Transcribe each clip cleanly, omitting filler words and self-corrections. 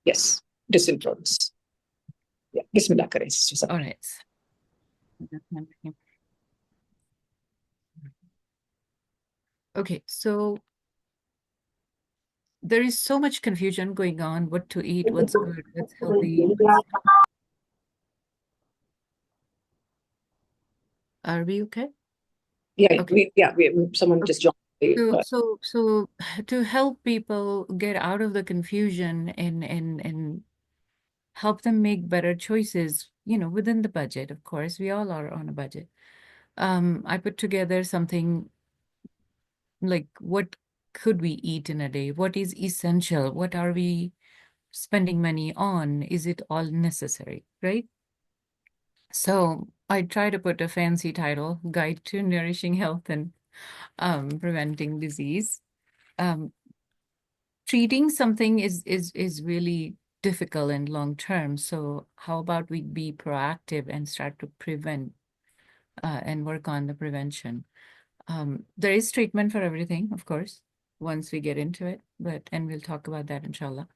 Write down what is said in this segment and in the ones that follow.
Yes, disinfluence. Yeah, Bismillah करें Sr Safia. All right. Okay, so there is so much confusion going on, what to eat, what's good, what's healthy, Are we okay? Yeah, Okay. someone just joined. So to help people get out of the confusion and help them make better choices, within the budget, of course, we all are on a budget. I put together something like what could we eat in a day? What is essential? What are we spending money on? Is it all necessary, right? So I try to put a fancy title, Guide to Nourishing Health and Preventing Disease. Um, Treating something is really difficult and long term. So how about we be proactive and start to prevent and work on the prevention? There is treatment for everything, of course, once we get into it, and we'll talk about that, inshallah.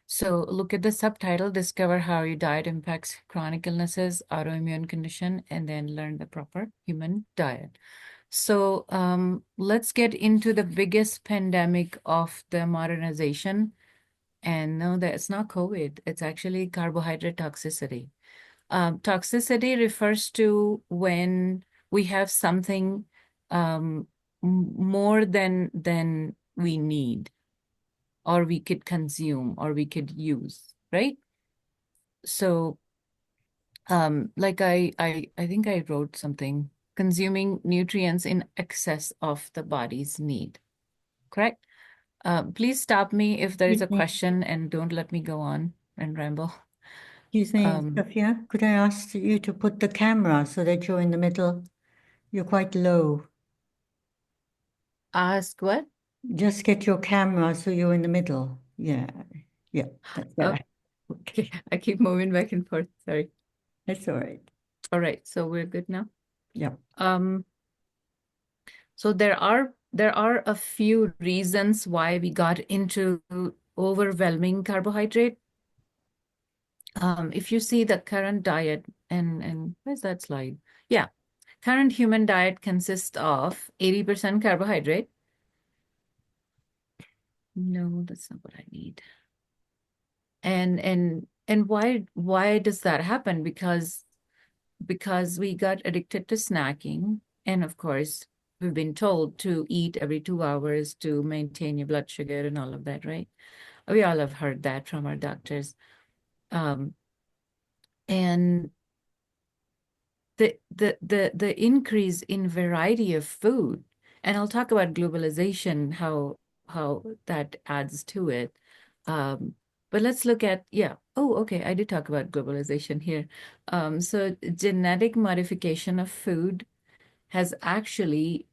So look at the subtitle, Discover How Your Diet Impacts Chronic Illnesses, Autoimmune Condition, and then learn the proper human diet. So let's get into the biggest pandemic of the modernization. And no, it's not COVID, it's actually carbohydrate toxicity. Toxicity refers to when we have something more than we need, or we could consume, or we could use, right? So, like I think I wrote something, consuming nutrients in excess of the body's need, correct? Please stop me if there is a question and don't let me go on and ramble. Excuse me, Safia, could I ask you to put the camera so that you're in the middle? You're quite low. Ask what? Just get your camera so you're in the middle. Yeah, that's better. Okay, I keep moving back and forth. Sorry. That's all right. All right, so we're good now. Yeah. So there are a few reasons why we got into overwhelming carbohydrate. If you see the current diet, and where's that slide? Yeah, current human diet consists of 80% carbohydrate. No, that's not what I need. And why does that happen? Because we got addicted to snacking, and of course we've been told to eat every 2 hours to maintain your blood sugar and all of that, right? We all have heard that from our doctors. And the increase in variety of food, and I'll talk about globalization, how that adds to it. But let's look at, okay, I did talk about globalization here. So genetic modification of food has actually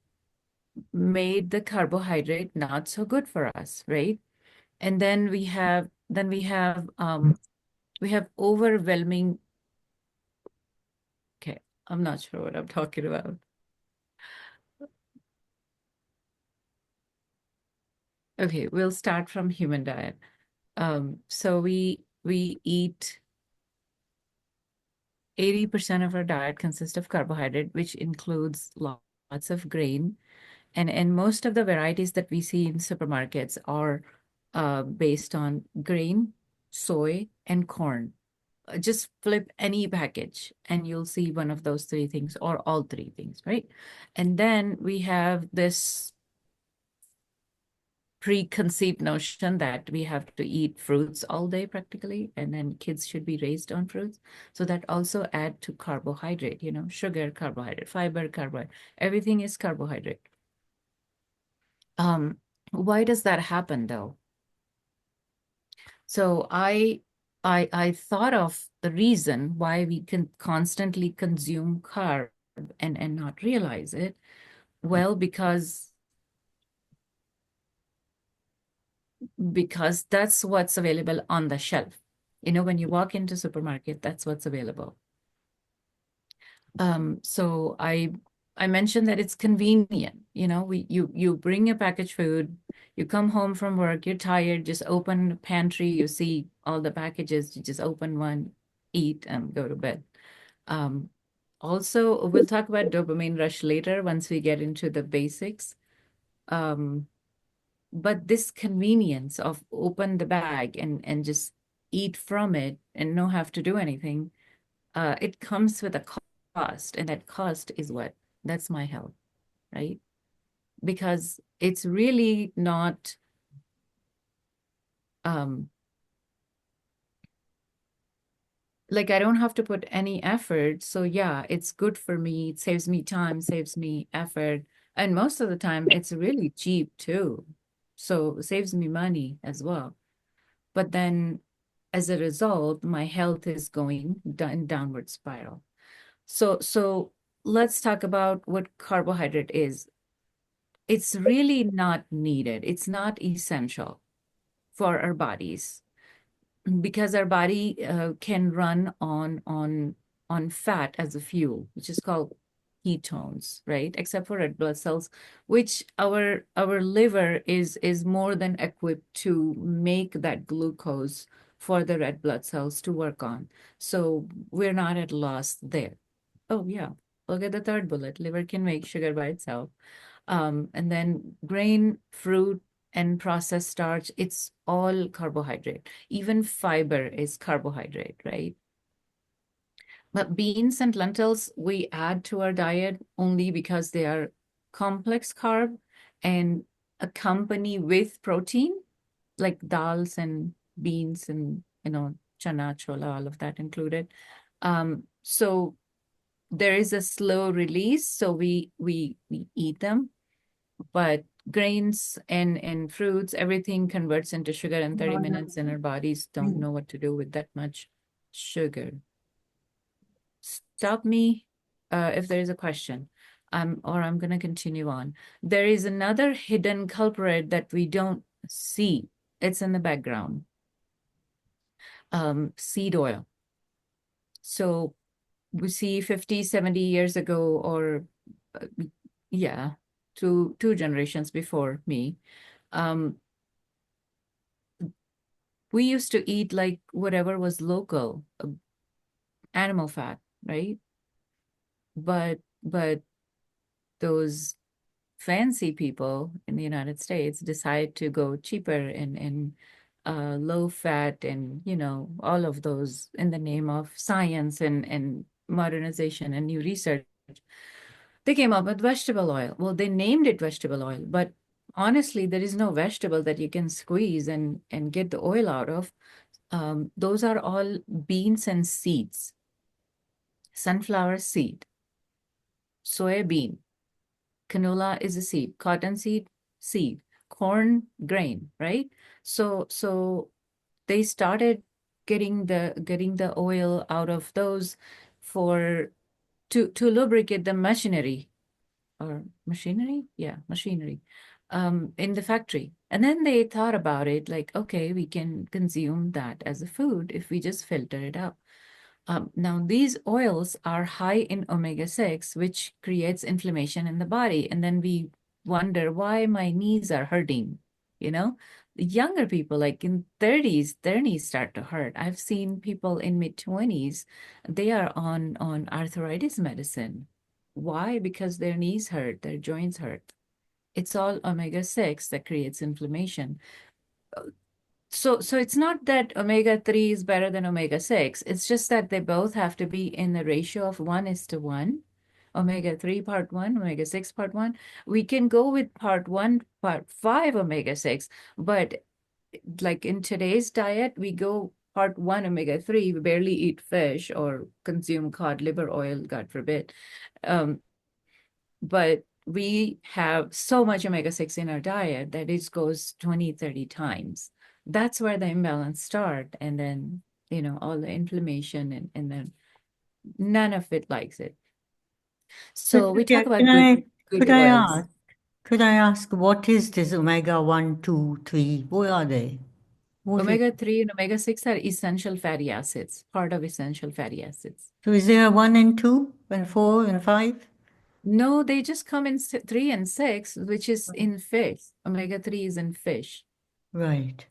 made the carbohydrate not so good for us, right? And then we have overwhelming. Okay, I'm not sure what I'm talking about. Okay, we'll start from human diet. So we eat 80% of our diet consists of carbohydrate, which includes lots of grain. And most of the varieties that we see in supermarkets are based on grain, soy, and corn. Just flip any package and you'll see one of those three things or all three things, right? And then we have this preconceived notion that we have to eat fruits all day practically, and then kids should be raised on fruits. So that also add to carbohydrate, sugar, carbohydrate, fiber, carbohydrate, everything is carbohydrate. Why does that happen though? So I thought of the reason why we can constantly consume carb and not realize it. Well, because that's what's available on the shelf. When you walk into supermarket, that's what's available. So I mentioned that it's convenient. You bring your packaged food, you come home from work, you're tired, just open the pantry, you see all the packages, you just open one, eat, and go to bed. Also, we'll talk about dopamine rush later once we get into the basics. But this convenience of open the bag and just eat from it and no have to do anything, it comes with a cost, and that cost is what? That's my health, right? Because it's really not like I don't have to put any effort. So yeah, it's good for me. It saves me time, saves me effort. And most of the time it's really cheap too. So it saves me money as well. But then as a result, my health is going in downward spiral. So let's talk about what carbohydrate is. It's really not needed. It's not essential for our bodies because our body can run on fat as a fuel, which is called ketones, right? Except for red blood cells, which our liver is more than equipped to make that glucose for the red blood cells to work on. So we're not at loss there. Oh yeah, look at the third bullet. Liver can make sugar by itself. And then grain, fruit, and processed starch, it's all carbohydrate. Even fiber is carbohydrate, right? But beans and lentils, we add to our diet only because they are complex carb and accompany with protein, like dals and beans and, chana, chola, all of that included. So there is a slow release, so we eat them, but grains and fruits, everything converts into sugar in 30 minutes, and our bodies don't know what to do with that much sugar. Stop me if there is a question, or I'm going to continue on. There is another hidden culprit that we don't see. It's in the background. Seed oil. So we see 50, 70 years ago, or yeah, two generations before me, we used to eat like whatever was local, animal fat, right? But those fancy people in the United States decide to go cheaper and low fat and all of those in the name of science and modernization and new research. They came up with vegetable oil. Well, they named it vegetable oil, but honestly, there is no vegetable that you can squeeze and get the oil out of. Those are all beans and seeds. Sunflower seed, soybean, canola is a seed, cottonseed seed, corn grain, right? So they started getting the oil out of those to lubricate the machinery or machinery, yeah, machinery, in the factory. And then they thought about it like, okay, we can consume that as a food if we just filter it out. Now, these oils are high in omega-6, which creates inflammation in the body. And then we wonder why my knees are hurting. The younger people, like in 30s, their knees start to hurt. I've seen people in mid-20s, they are on arthritis medicine. Why? Because their knees hurt, their joints hurt. It's all omega-6 that creates inflammation. So it's not that omega-3 is better than omega-6. It's just that they both have to be in the ratio of 1:1. Omega-3 part 1, omega-6 part 1. We can go with part 1, part 5 omega-6, but like in today's diet, we go part 1 omega-3. We barely eat fish or consume cod liver oil, God forbid. But we have so much omega-6 in our diet that it goes 20, 30 times. That's where the imbalance start. And then, all the inflammation and then none of it likes it. So we talk about good oils. Could I ask what is this omega 1, 2, 3? What are they? Omega-3 and omega-6 are essential fatty acids, part of essential fatty acids. So is there a 1 and 2 and 4 and 5? No, they just come in 3 and 6, which is in fish. Omega-3 is in fish. Right.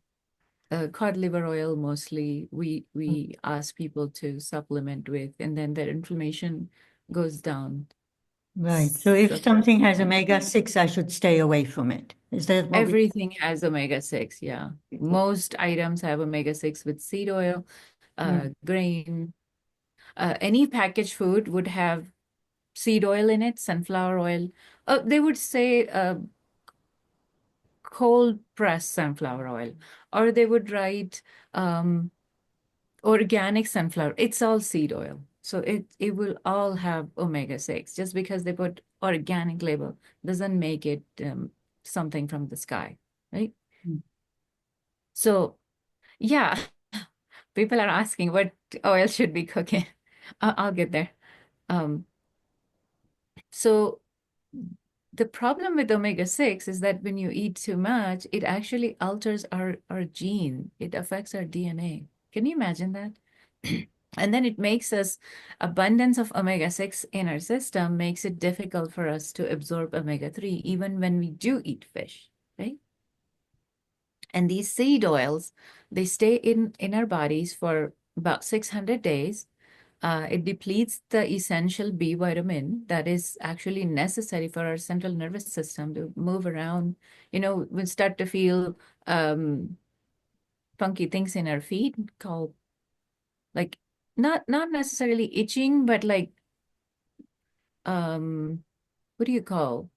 Cod liver oil mostly we ask people to supplement with, and then their inflammation goes down. Right. So if So something has omega-6, I should stay away from it. Is that what we... everything has omega-6, yeah. Most items have omega-6 with seed oil, grain. Any packaged food would have seed oil in it, sunflower oil. They would say cold pressed sunflower oil, or they would write organic sunflower. It's all seed oil. So it will all have omega-6. Just because they put organic label doesn't make it something from the sky, right? So yeah, people are asking what oil should be cooking. I'll get there. So the problem with omega-6 is that when you eat too much, it actually alters our gene. It affects our DNA. Can you imagine that? And then it makes us, abundance of omega-6 in our system makes it difficult for us to absorb omega-3 even when we do eat fish, right? And these seed oils, they stay in our bodies for about 600 days. It depletes the essential B vitamin that is actually necessary for our central nervous system to move around. You know, we start to feel funky things in our feet called, like, not necessarily itching, but like what do you call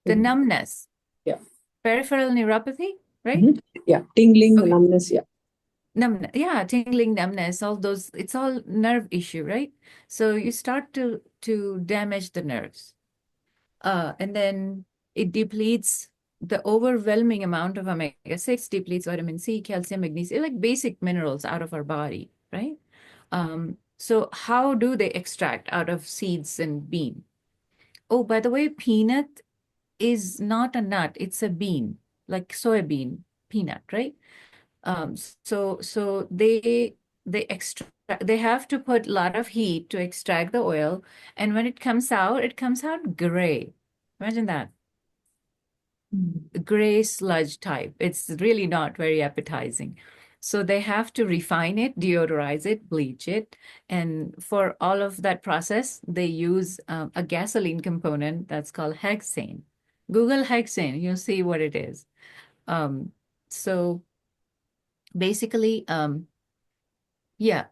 the numbness? Yeah. Peripheral neuropathy, right? Yeah, tingling, Okay. numbness, yeah. Numbness, yeah, tingling, numbness, all those, it's all nerve issue, right? So you start to damage the nerves. And then it depletes the overwhelming amount of omega-6, depletes vitamin C, calcium, magnesium, like basic minerals out of our body, right? So how do they extract out of seeds and bean? Oh, by the way, peanut is not a nut, it's a bean, like soybean, peanut, right? So they extract, they have to put a lot of heat to extract the oil, and when it comes out gray. Imagine that. Gray sludge type. It's really not very appetizing. So they have to refine it, deodorize it, bleach it. And for all of that process, they use a gasoline component that's called hexane. Google hexane, you'll see what it is. So basically, yeah,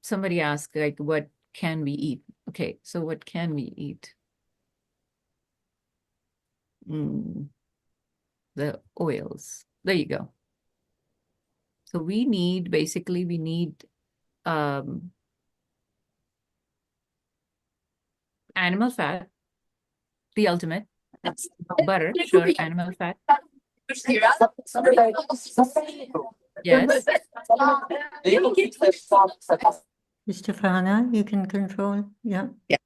somebody asked, like, what can we eat? Okay, so what can we eat? The oils. There you go. So we need, basically, we need animal fat, the ultimate. Butter, sure, animal fat. Yes. Mr. Fana, you can control. Yeah. Yeah,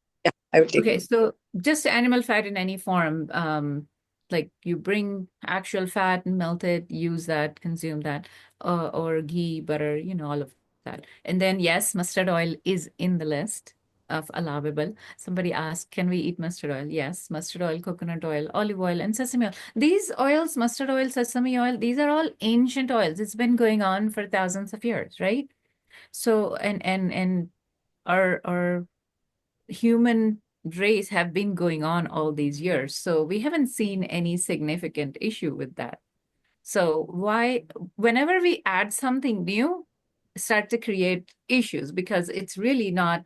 I will take Okay, it. so just animal fat in any form, like you bring actual fat and melt it, use that, consume that, or ghee, butter, you know, all of that. And then, yes, mustard oil is in the list of allowable. Somebody asked, can we eat mustard oil? Yes, mustard oil, coconut oil, olive oil, and sesame oil. These oils, mustard oil, sesame oil, these are all ancient oils. It's been going on for thousands of years, right? So, and our human race have been going on all these years. So we haven't seen any significant issue with that. So why, whenever we add something new, start to create issues because it's really not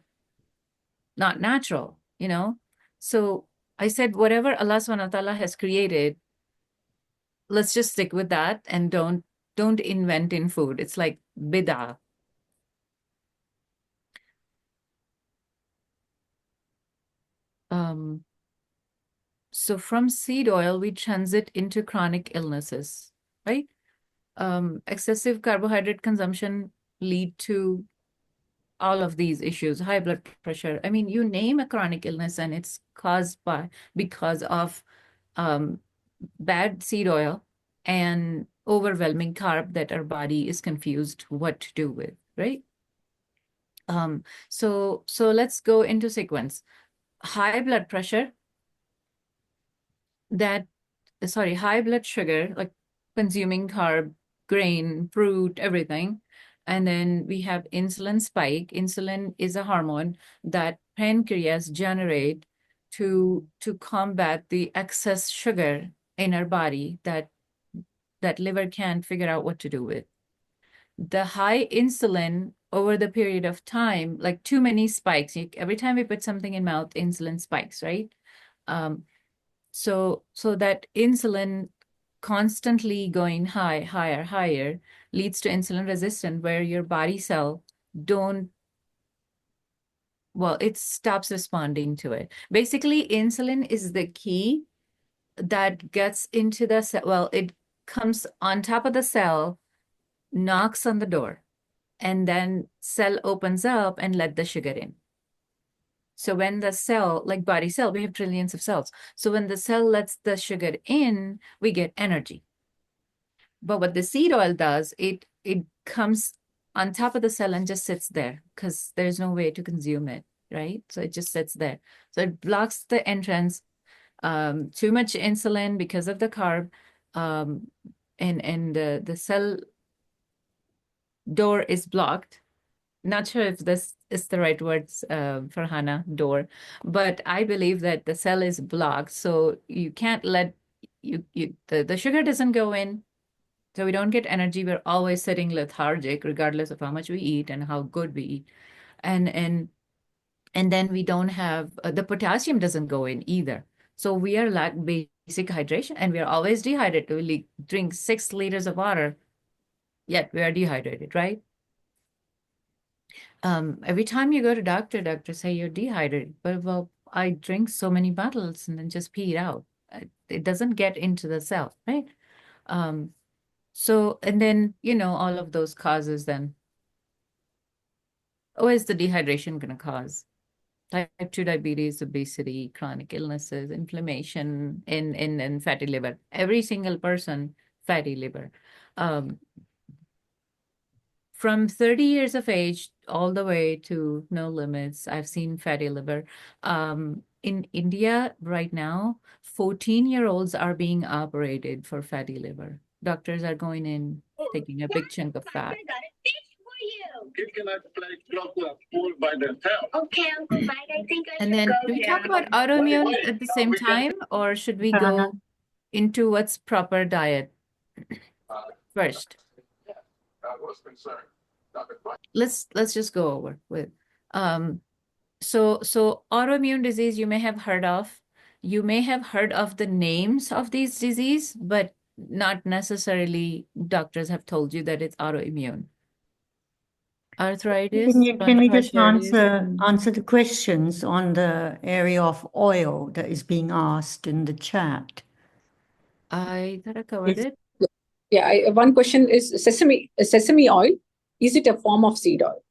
natural, you know? So I said, whatever Allah subhanahu wa ta'ala has created, let's just stick with that and don't invent in food. It's like bid'ah. So from seed oil, we transit into chronic illnesses, right? Excessive carbohydrate consumption lead to all of these issues, high blood pressure. I mean, you name a chronic illness and it's caused because of bad seed oil and overwhelming carb that our body is confused what to do with, right? So let's go into sequence. high blood pressure, high blood sugar, like consuming carb, grain, fruit, everything. And then we have insulin spike. Insulin is a hormone that pancreas generate to combat the excess sugar in our body that liver can't figure out what to do with. The high insulin over the period of time, like too many spikes, every time we put something in mouth, insulin spikes, right? So that insulin constantly going higher leads to insulin resistance, where your body cell it stops responding to it. Basically, insulin is the key that gets into the cell. Well, it comes on top of the cell, knocks on the door, and then cell opens up and let the sugar in. So when the cell, like body cell, we have trillions of cells. So when the cell lets the sugar in, we get energy. But what the seed oil does, it comes on top of the cell and just sits there because there's no way to consume it, right? So it just sits there. So it blocks the entrance. Too much insulin because of the carb, and the cell door is blocked. Not sure if this is the right words, Farhana, door, but I believe that the cell is blocked, so you can't let the sugar doesn't go in, so we don't get energy. We're always sitting lethargic, regardless of how much we eat and how good we eat, and then we don't have the potassium doesn't go in either. So we are lack basic hydration, and we are always dehydrated. We drink 6 liters of water, yet we are dehydrated, right? Every time you go to doctor say you're dehydrated, but well, I drink so many bottles and then just pee it out. It doesn't get into the cell, right? So, and then, all of those causes then, what is the dehydration going to cause? Type 2 diabetes, obesity, chronic illnesses, inflammation, and fatty liver. Every single person, fatty liver. From 30 years of age all the way to no limits, I've seen fatty liver. In India right now, 14-year-olds are being operated for fatty liver. Doctors are going in, taking a big chunk of fat. Okay, Uncle Mike, I think I And should then, go do we talk now. about autoimmune at the same time, or should we go into what's proper diet first? Let's just go over with so autoimmune disease you may have heard of. You may have heard of the names of these disease, but not necessarily doctors have told you that it's autoimmune. Arthritis, Can we just bronchitis. answer the questions on the area of oil that is being asked in the chat? I thought I covered it. Yeah, one question is sesame oil. Is it a form of seed oil?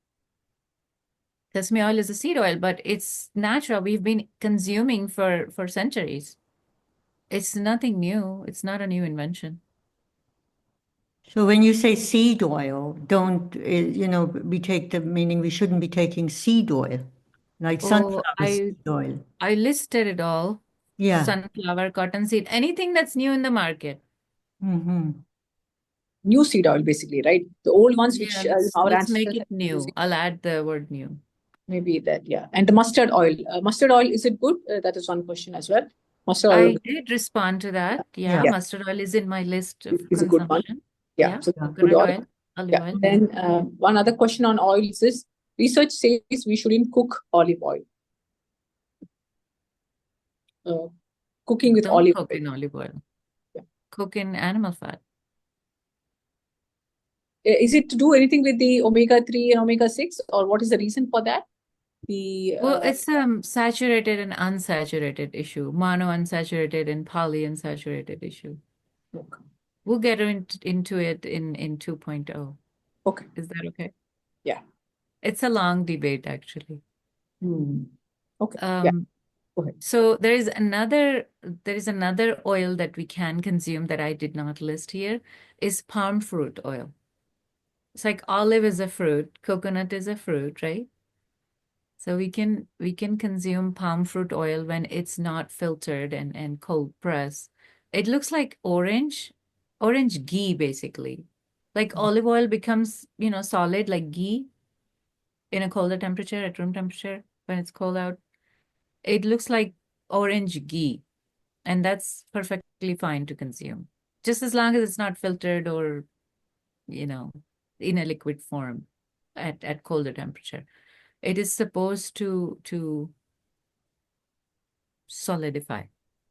Sesame oil is a seed oil, but it's natural. We've been consuming for centuries. It's nothing new. It's not a new invention. So when you say seed oil, don't, we take the meaning we shouldn't be taking seed oil, like sunflower seed oil. I listed it all. Yeah. Sunflower, cottonseed, anything that's new in the market. New seed oil, basically, right? The old ones which our let's ancestors make it new. I'll add the word new. Maybe that, yeah. And the mustard oil. Mustard oil, is it good? That is one question as well. Mustard oil. I did respond to that. Yeah, Yeah. mustard oil is in my list of is a good one. consumption. Yeah. So Coconut good oil. oil, olive oil. Then one other question on oils is, research says we shouldn't cook olive oil. Cooking with Don't olive cook oil. in olive oil. Yeah. Cook in animal fat. Is it to do anything with the omega-3 and omega-6, or what is the reason for that? Well, it's saturated and unsaturated issue, monounsaturated and polyunsaturated issue. Okay. We'll get into it in 2.0. Okay. Is that okay? Yeah. It's a long debate, actually. Okay. Yeah. Go ahead. So there is another oil that we can consume that I did not list here, is palm fruit oil. It's like olive is a fruit, coconut is a fruit, right? So we can consume palm fruit oil when it's not filtered and cold pressed. It looks like orange ghee basically. Like olive oil becomes, solid like ghee in a colder temperature, at room temperature, when it's cold out. It looks like orange ghee, and that's perfectly fine to consume. Just as long as it's not filtered or, in a liquid form at colder temperature. It is supposed to solidify.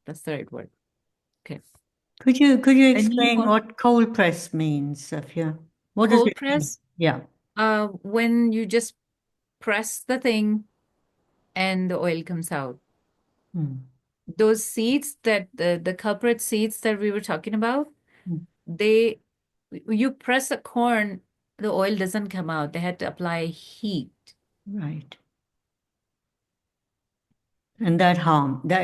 That's the right word. Okay. Could you Any explain more? what cold press means, Safia? What does Cold it mean? press, Yeah. when you just press the thing and the oil comes out. Hmm. Those seeds that the culprit seeds that we were talking about, Hmm. you press a corn, the oil doesn't come out. They had to apply heat. Right. And that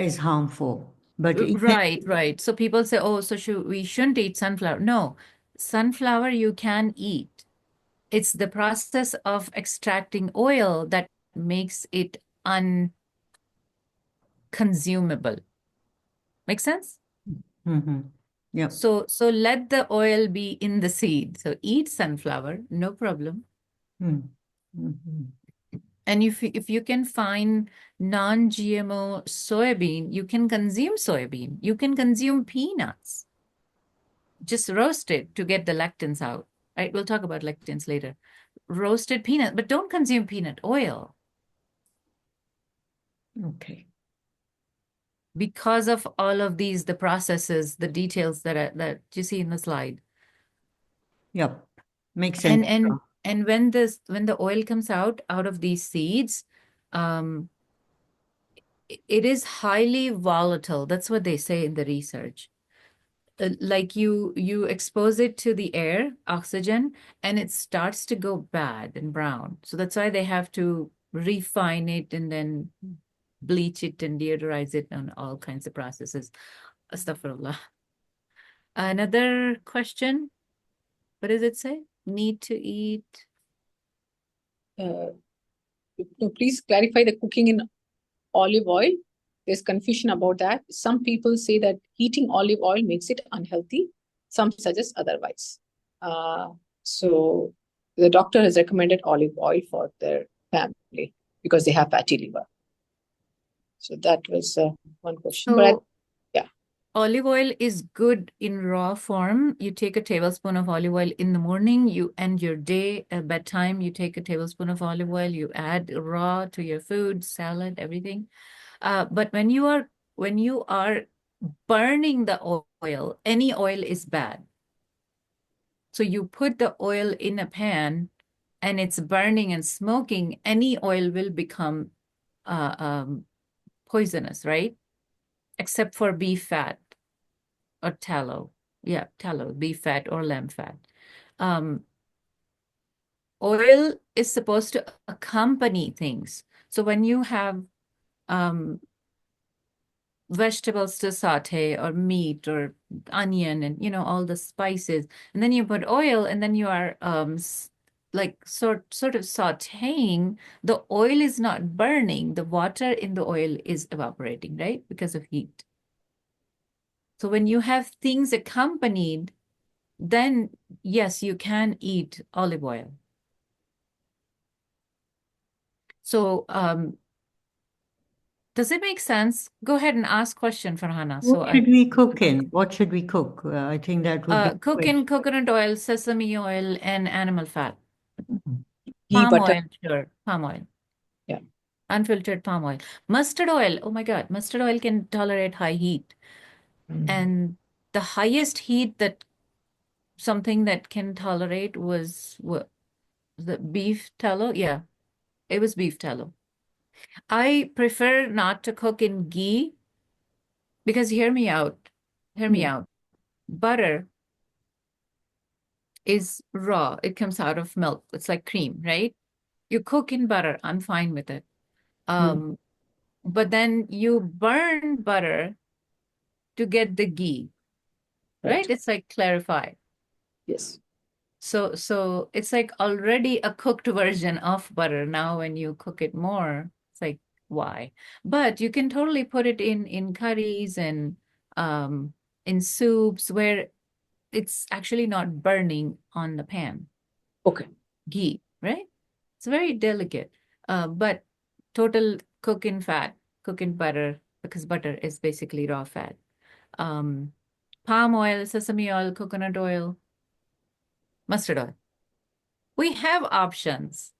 is harmful. But Right. So people say, oh, so we shouldn't eat sunflower. No, sunflower you can eat. It's the process of extracting oil that makes it unconsumable. Make sense? mm-hmm. Yeah. So let the oil be in the seed. So eat sunflower, no problem. Mm-hmm. And if you can find non-GMO soybean, you can consume soybean. You can consume peanuts. Just roast it to get the lectins out. Right? We'll talk about lectins later. Roasted peanut, but don't consume peanut oil. Okay. Because of all of these, the processes, the details that you see in the slide. Yep. Makes sense. And when the oil comes out of these seeds, it is highly volatile. That's what they say in the research. Like you expose it to the air, oxygen, and it starts to go bad and brown. So that's why they have to refine it and then bleach it and deodorize it and all kinds of processes. Astaghfirullah. Another question. What does it say? Need to eat. No, please clarify the cooking in olive oil. There's confusion about that. Some people say that heating olive oil makes it unhealthy. Some suggest otherwise. So the doctor has recommended olive oil for their family because they have fatty liver. So that was one question. So, yeah. Olive oil is good in raw form. You take a tablespoon of olive oil in the morning, you end your day at bedtime, you take a tablespoon of olive oil, you add raw to your food, salad, everything. But when you are burning the oil, any oil is bad. So you put the oil in a pan and it's burning and smoking, any oil will become poisonous, right? Except for beef fat or tallow. Yeah, tallow, beef fat or lamb fat. Oil is supposed to accompany things. So when you have vegetables to saute or meat or onion and all the spices, and then you put oil and then you are like sort of sauteing, the oil is not burning, the water in the oil is evaporating, right? Because of heat. So when you have things accompanied, then yes, you can eat olive oil. So does it make sense? Go ahead and ask question, Farhana. What should we cook in? What should we cook? I think that would be cook in coconut oil, sesame oil, and animal fat. Ghee, Palm butter. oil, sure. Palm oil. Yeah. Unfiltered palm oil. Mustard oil. Oh my God. Mustard oil can tolerate high heat. And the highest heat that something that can tolerate was what? The beef tallow? Yeah. It was beef tallow. I prefer not to cook in ghee because hear me out. Hear me out. Butter is raw. It comes out of milk. It's like cream, right? You cook in butter. I'm fine with it. But then you burn butter to get the ghee, right? It's like clarify. Yes. So it's like already a cooked version of butter. Now when you cook it more, It's like, why? But you can totally put it in curries and in soups where it's actually not burning on the pan. Okay. Ghee, right? It's very delicate. But total cook in fat, cook in butter, because butter is basically raw fat. Palm oil, sesame oil, coconut oil, mustard oil. We have options.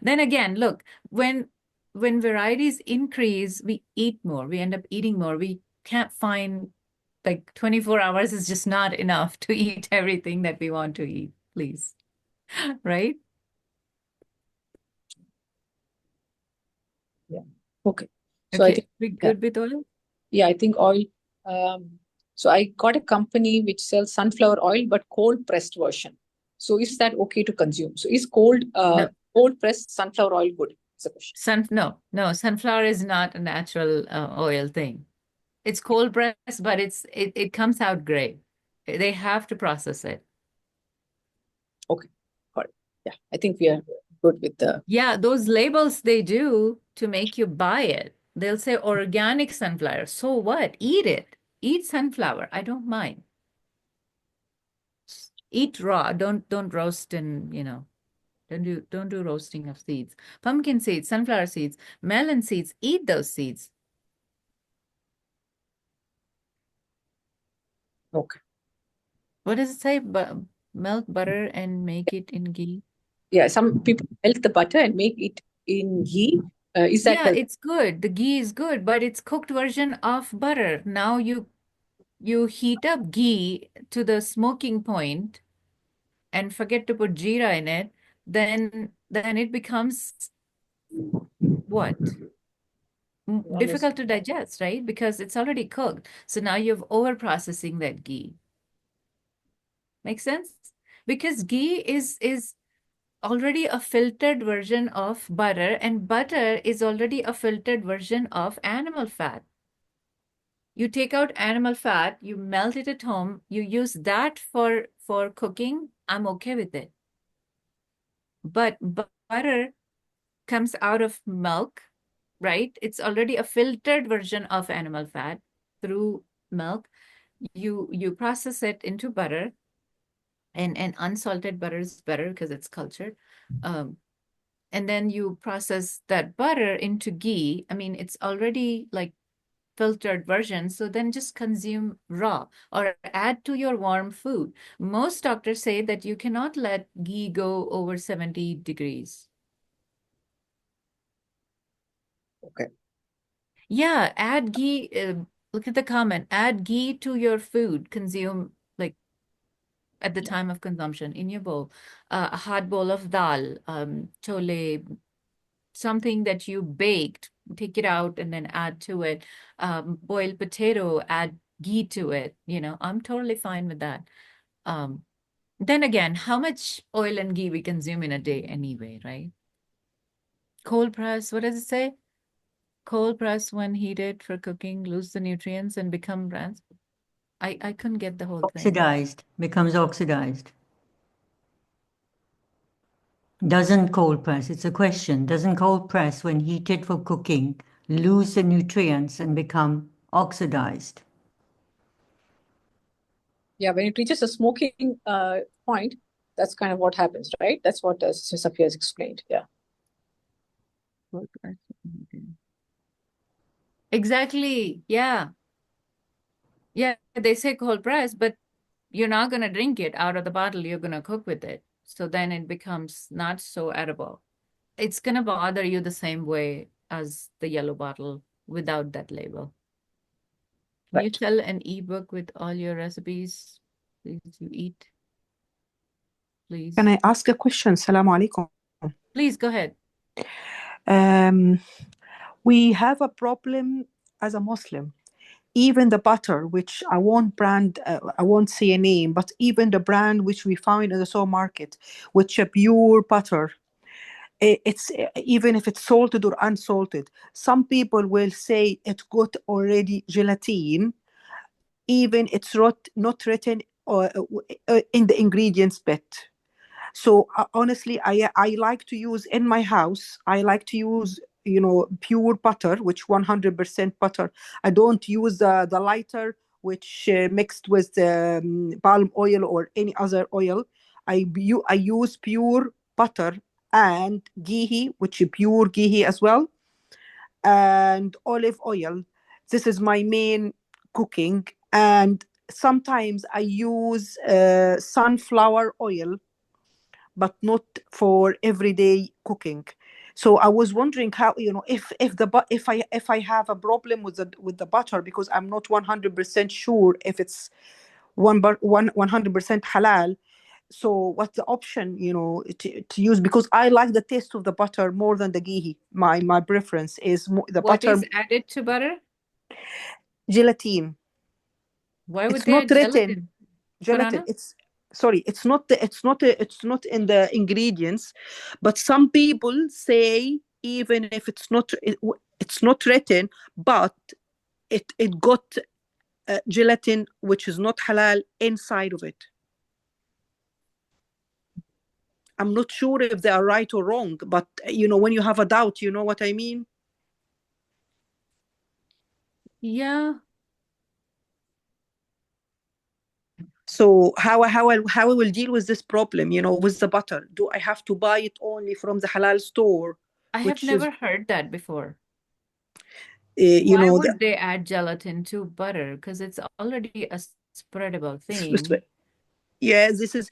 Then again, look, when varieties increase, we eat more. We end up eating more. We can't find, like, 24 hours is just not enough to eat everything that we want to eat, please. Right? Yeah. Okay. So Okay, I think we good with oil? Yeah, I think oil. So I got a company which sells sunflower oil, but cold pressed version. So is that okay to consume? So is cold No. cold pressed sunflower oil good? Is the question. No, sunflower is not a natural oil thing. It's cold pressed, but it comes out gray. They have to process it. Okay, got it. Yeah, I think we are good with the. Yeah, those labels they do to make you buy it. They'll say organic sunflower. So what? Eat it. Eat sunflower. I don't mind. Eat raw. Don't roast and, don't do roasting of seeds. Pumpkin seeds, sunflower seeds, melon seeds, eat those seeds. Okay. What does it say? Melt butter and make it in ghee. Yeah, some people melt the butter and make it in ghee. Is that It's good. The ghee is good, but it's cooked version of butter. Now you heat up ghee to the smoking point and forget to put jeera in it, then it becomes what? Difficult to digest, right? Because it's already cooked. So now you're over processing that ghee. Make sense? Because ghee is already a filtered version of butter, and butter is already a filtered version of animal fat. You take out animal fat, you melt it at home, you use that for cooking, I'm okay with it. But butter comes out of milk, right? It's already a filtered version of animal fat through milk. You process it into butter, and unsalted butter is better because it's cultured. And then you process that butter into ghee. I mean, it's already like filtered version, so then just consume raw or add to your warm food. Most doctors say that you cannot let ghee go over 70 degrees. Okay. Yeah, add ghee. Look at the comment. Add ghee to your food. Consume, like, at the time of consumption in your bowl. A hot bowl of dal, chole, something that you baked, take it out and then add to it. Boiled potato, add ghee to it. I'm totally fine with that. Then again, how much oil and ghee we consume in a day anyway, right? Cold press, what does it say? Cold press when heated for cooking, lose the nutrients and become rancid. I couldn't get the whole thing. Oxidized, becomes oxidized. Doesn't cold press, it's a question, doesn't cold press when heated for cooking lose the nutrients and become oxidized? Yeah, when it reaches a smoking point, that's kind of what happens, right? That's what Sr Safia has explained. Yeah. Exactly. Yeah. Yeah, they say cold press, but you're not going to drink it out of the bottle. You're going to cook with it. So then it becomes not so edible. It's going to bother you the same way as the yellow bottle without that label. Can you tell an ebook with all your recipes? Please, you eat. Please. Can I ask a question? Assalamu alaikum. Please, go ahead. We have a problem as a Muslim. Even the butter, which I won't say a name, but even the brand which we find in the supermarket, which a pure butter, it's even if it's salted or unsalted, some people will say it got already gelatin, even it's not written in the ingredients bit. So honestly, I like to use in my house, I like to use pure butter, which 100% butter. I don't use the lighter, which mixed with palm oil or any other oil. I use pure butter and ghee, which is pure ghee as well, and olive oil. This is my main cooking. And sometimes I use sunflower oil, but not for everyday cooking. So I was wondering how, if I have a problem with the butter, because I'm not 100% sure if it's 100% halal. So what's the option, to use? Because I like the taste of the butter more than the ghee. My preference is the What butter. is added to butter? Gelatin. Why would It's they not add written. gelatin? Gelatin. It's not in the ingredients, but some people say even if it's not written, but it got gelatin, which is not halal, inside of it. I'm not sure if they are right or wrong, but when you have a doubt, you know what I mean? Yeah. So how I will deal with this problem, with the butter? Do I have to buy it only from the halal store, I have which is, never heard that before. you Why know, would they add gelatin to butter? Because it's already a spreadable thing. yeah, this is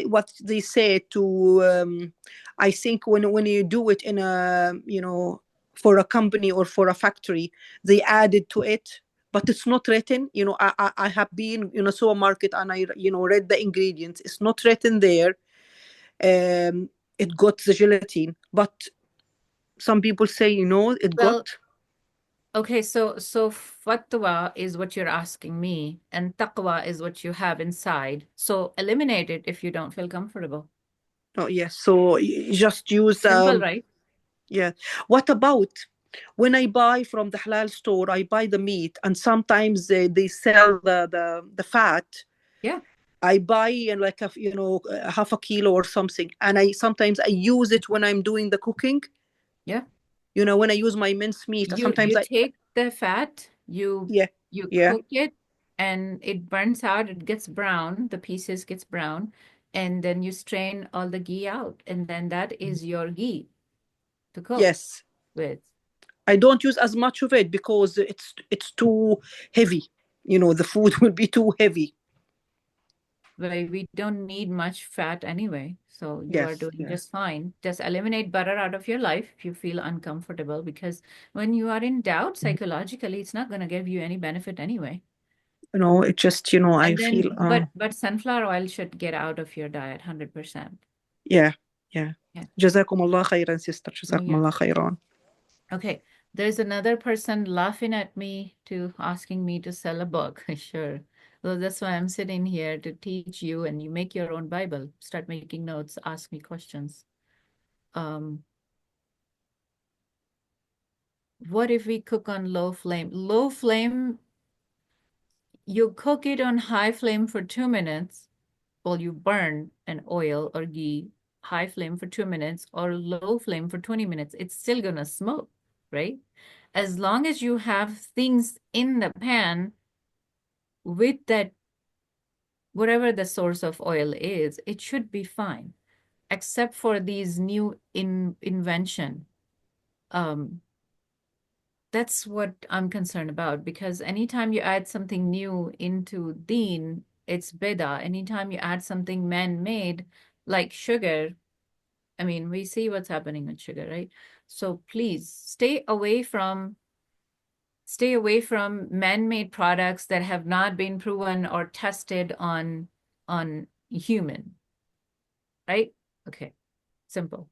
what they say to. I think when you do it in a, for a company or for a factory, they added to it, but it's not written. I have been in a supermarket and I read the ingredients. It's not written there. It got the gelatin, but some people say it Well, got. okay, so fatwa is what you're asking me, and taqwa is what you have inside. So eliminate it if you don't feel comfortable. Oh yes, so just use Simple, right? yeah. What about when I buy from the halal store? I buy the meat, and sometimes they sell the fat. Yeah. I buy like half a kilo or something, and I sometimes I use it when I'm doing the cooking. Yeah. When I use my minced meat, sometimes You take the fat, you yeah, yeah, cook it, and it burns out, it gets brown, the pieces gets brown, and then you strain all the ghee out, and then that is your ghee to cook yes. with. I don't use as much of it because it's too heavy. The food will be too heavy. Well, we don't need much fat anyway, so you are Yes, doing yeah. just fine. Just eliminate butter out of your life if you feel uncomfortable, because when you are in doubt psychologically, it's not going to give you any benefit anyway. It just I And then, feel but sunflower oil should get out of your diet 100%. yeah, yeah. Yeah. جزاكم الله خيرا sister. جزاكم Yeah. الله خيرا. Okay. There's another person laughing at me to asking me to sell a book. Sure. Well, that's why I'm sitting here to teach you, and you make your own Bible. Start making notes, ask me questions. What if we cook on low flame? Low flame, you cook it on high flame for 2 minutes. Well, you burn an oil or ghee, high flame for 2 minutes or low flame for 20 minutes. It's still gonna smoke, right? As long as you have things in the pan with that, whatever the source of oil is, it should be fine, except for these new invention. That's what I'm concerned about, because anytime you add something new into deen, it's bida. Anytime you add something man-made like sugar, I mean, we see what's happening with sugar, right? So please stay away from man-made products that have not been proven or tested on human, right? Okay, simple.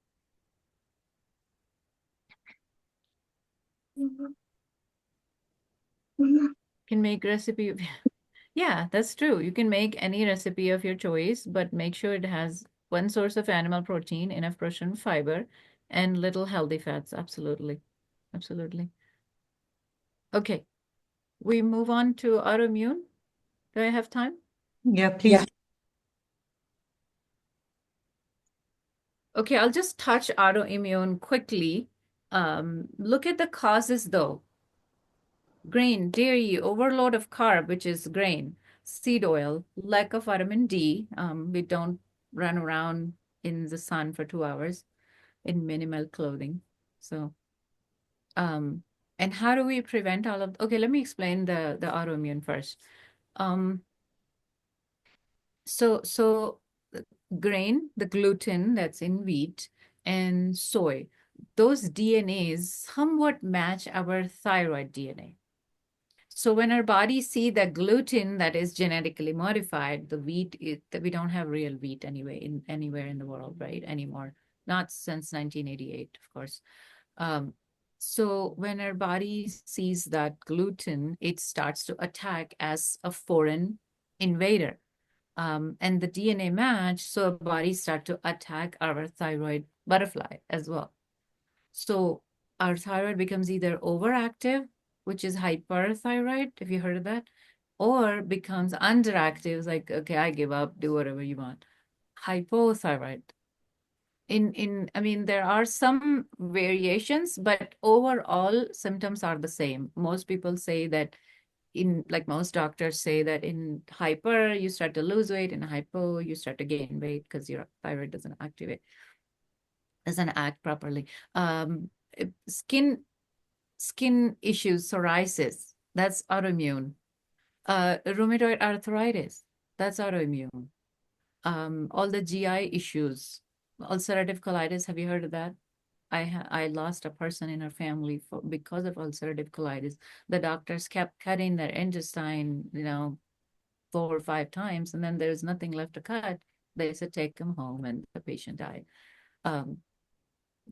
Can make recipe. Yeah, that's true. You can make any recipe of your choice, but make sure it has one source of animal protein, enough protein, fiber, and little healthy fats. Absolutely. Absolutely. Okay. We move on to autoimmune. Do I have time? Yeah, please. Okay, I'll just touch autoimmune quickly. Look at the causes though. Grain, dairy, overload of carb, which is grain, seed oil, lack of vitamin D. We don't run around in the sun for 2 hours in minimal clothing. So, and how do we prevent all of, okay, let me explain the autoimmune first. So grain, the gluten that's in wheat, and soy, those DNAs somewhat match our thyroid DNA. So when our bodies see the gluten that is genetically modified, the wheat, we don't have real wheat anyway anywhere in the world, right? Anymore. Not since 1988, of course. So when our body sees that gluten, it starts to attack as a foreign invader. And the DNA match, so our bodies start to attack our thyroid butterfly as well. So our thyroid becomes either overactive, which is hyperthyroid, if you heard of that, or becomes underactive, like, okay, I give up, do whatever you want. Hypothyroid. I mean, there are some variations, but overall symptoms are the same. Most people say that like most doctors say that in hyper, you start to lose weight, in hypo, you start to gain weight because your thyroid doesn't act properly. Skin issues, psoriasis, that's autoimmune. Rheumatoid arthritis, that's autoimmune. All the GI issues, ulcerative colitis, have you heard of that? I lost a person in our family because of ulcerative colitis. The doctors kept cutting their intestine, 4 or 5 times, and then there's nothing left to cut. They said, take him home, and the patient died.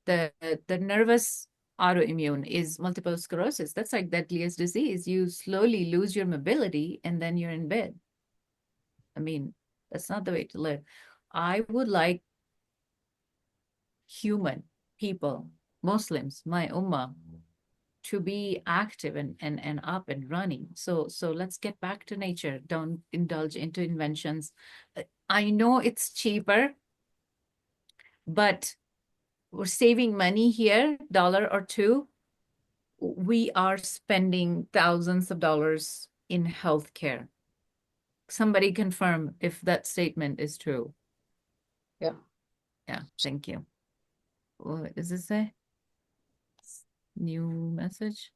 The nervous autoimmune is multiple sclerosis. That's like deadliest disease. You slowly lose your mobility, and then you're in bed. I mean, that's not the way to live. I would like human people, Muslims, my ummah, to be active and up and running. So let's get back to nature. Don't indulge into inventions. I know it's cheaper, but we're saving money here, $1 or $2. We are spending thousands of dollars in healthcare. Somebody confirm if that statement is true. Yeah. Yeah, thank you. What does it say? New message?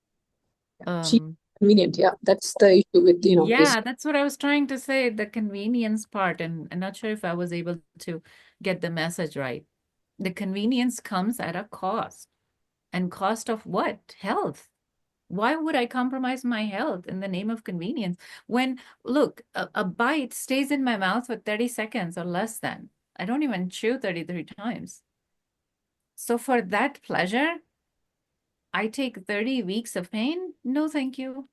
Cheap, convenient. Yeah, that's the issue with, Yeah, that's what I was trying to say, the convenience part. And I'm not sure if I was able to get the message right. The convenience comes at a cost. And cost of what? Health. Why would I compromise my health in the name of convenience? When, look, a bite stays in my mouth for 30 seconds or less than. I don't even chew 33 times. So for that pleasure, I take 30 weeks of pain? No, thank you.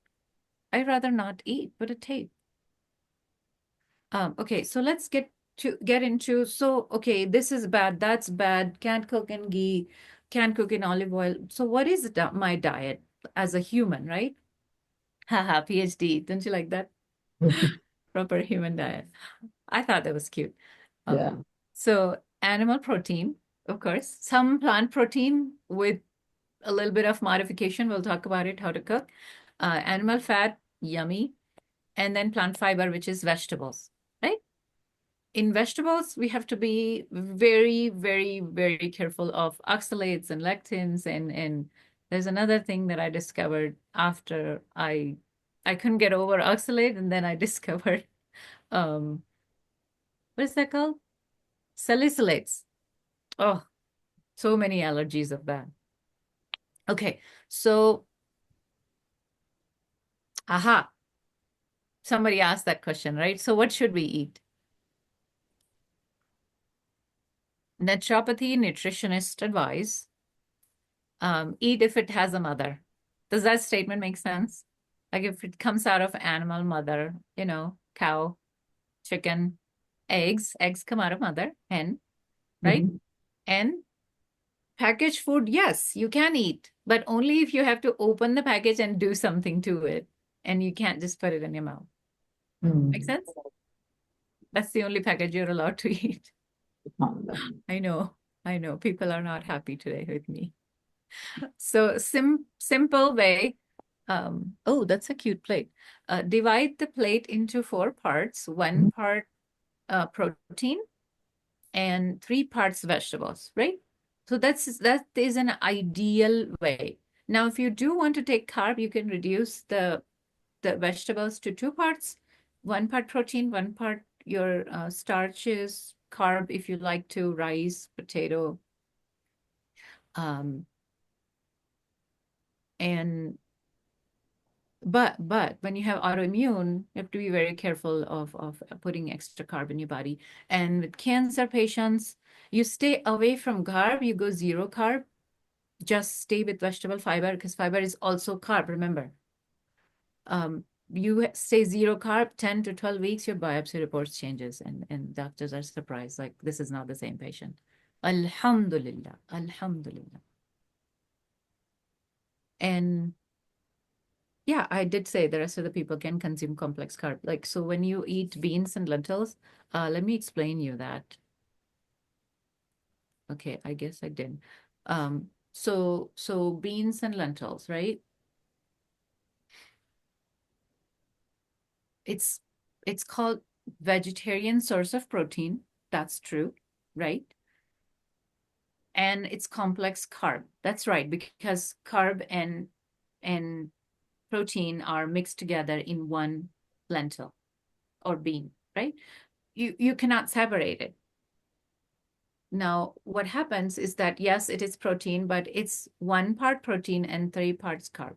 I'd rather not eat, but a tape. Okay, so let's get into, so, okay, this is bad, that's bad, can't cook in ghee, can't cook in olive oil. So what is my diet as a human, right? Haha, PhD. Don't you like that? Proper human diet. I thought that was cute. Yeah. So animal protein, of course, some plant protein with a little bit of modification. We'll talk about it, how to cook. Animal fat, yummy. And then plant fiber, which is vegetables, right? In vegetables, we have to be very, very, very careful of oxalates and lectins. And there's another thing that I discovered after I couldn't get over oxalate, and then I discovered, what is that called? Salicylates. Oh, so many allergies of that. Okay, so, aha. Somebody asked that question, right? So what should we eat? Naturopathy nutritionist advice, eat if it has a mother. Does that statement make sense? Like if it comes out of animal mother, cow, chicken, eggs come out of mother, hen, right? And packaged food, yes, you can eat, but only if you have to open the package and do something to it. And you can't just put it in your mouth. Make sense? That's the only package you're allowed to eat. I know. People are not happy today with me. So simple way. Oh, that's a cute plate. Divide the plate into 4 parts, 1 part protein and 3 parts vegetables, right? So that is an ideal way. Now, if you do want to take carb, you can reduce the vegetables to 2 parts, 1 part protein, 1 part your starches, carb, if you like to, rice, potato, and but when you have autoimmune, you have to be very careful of putting extra carb in your body. And with cancer patients, you stay away from carb, you go 0 carb, just stay with vegetable fiber, because fiber is also carb, remember. You stay 0 carb, 10 to 12 weeks, your biopsy reports changes, and doctors are surprised, like, this is not the same patient. Alhamdulillah, alhamdulillah. And yeah, I did say the rest of the people can consume complex carb. Like, so when you eat beans and lentils, let me explain you that. Okay, I guess I didn't. So beans and lentils, right? It's called vegetarian source of protein. That's true, right? And it's complex carb. That's right, because carb and protein are mixed together in one lentil or bean, right? You cannot separate it. Now, what happens is that, yes, it is protein, but it's 1 part protein and 3 parts carb.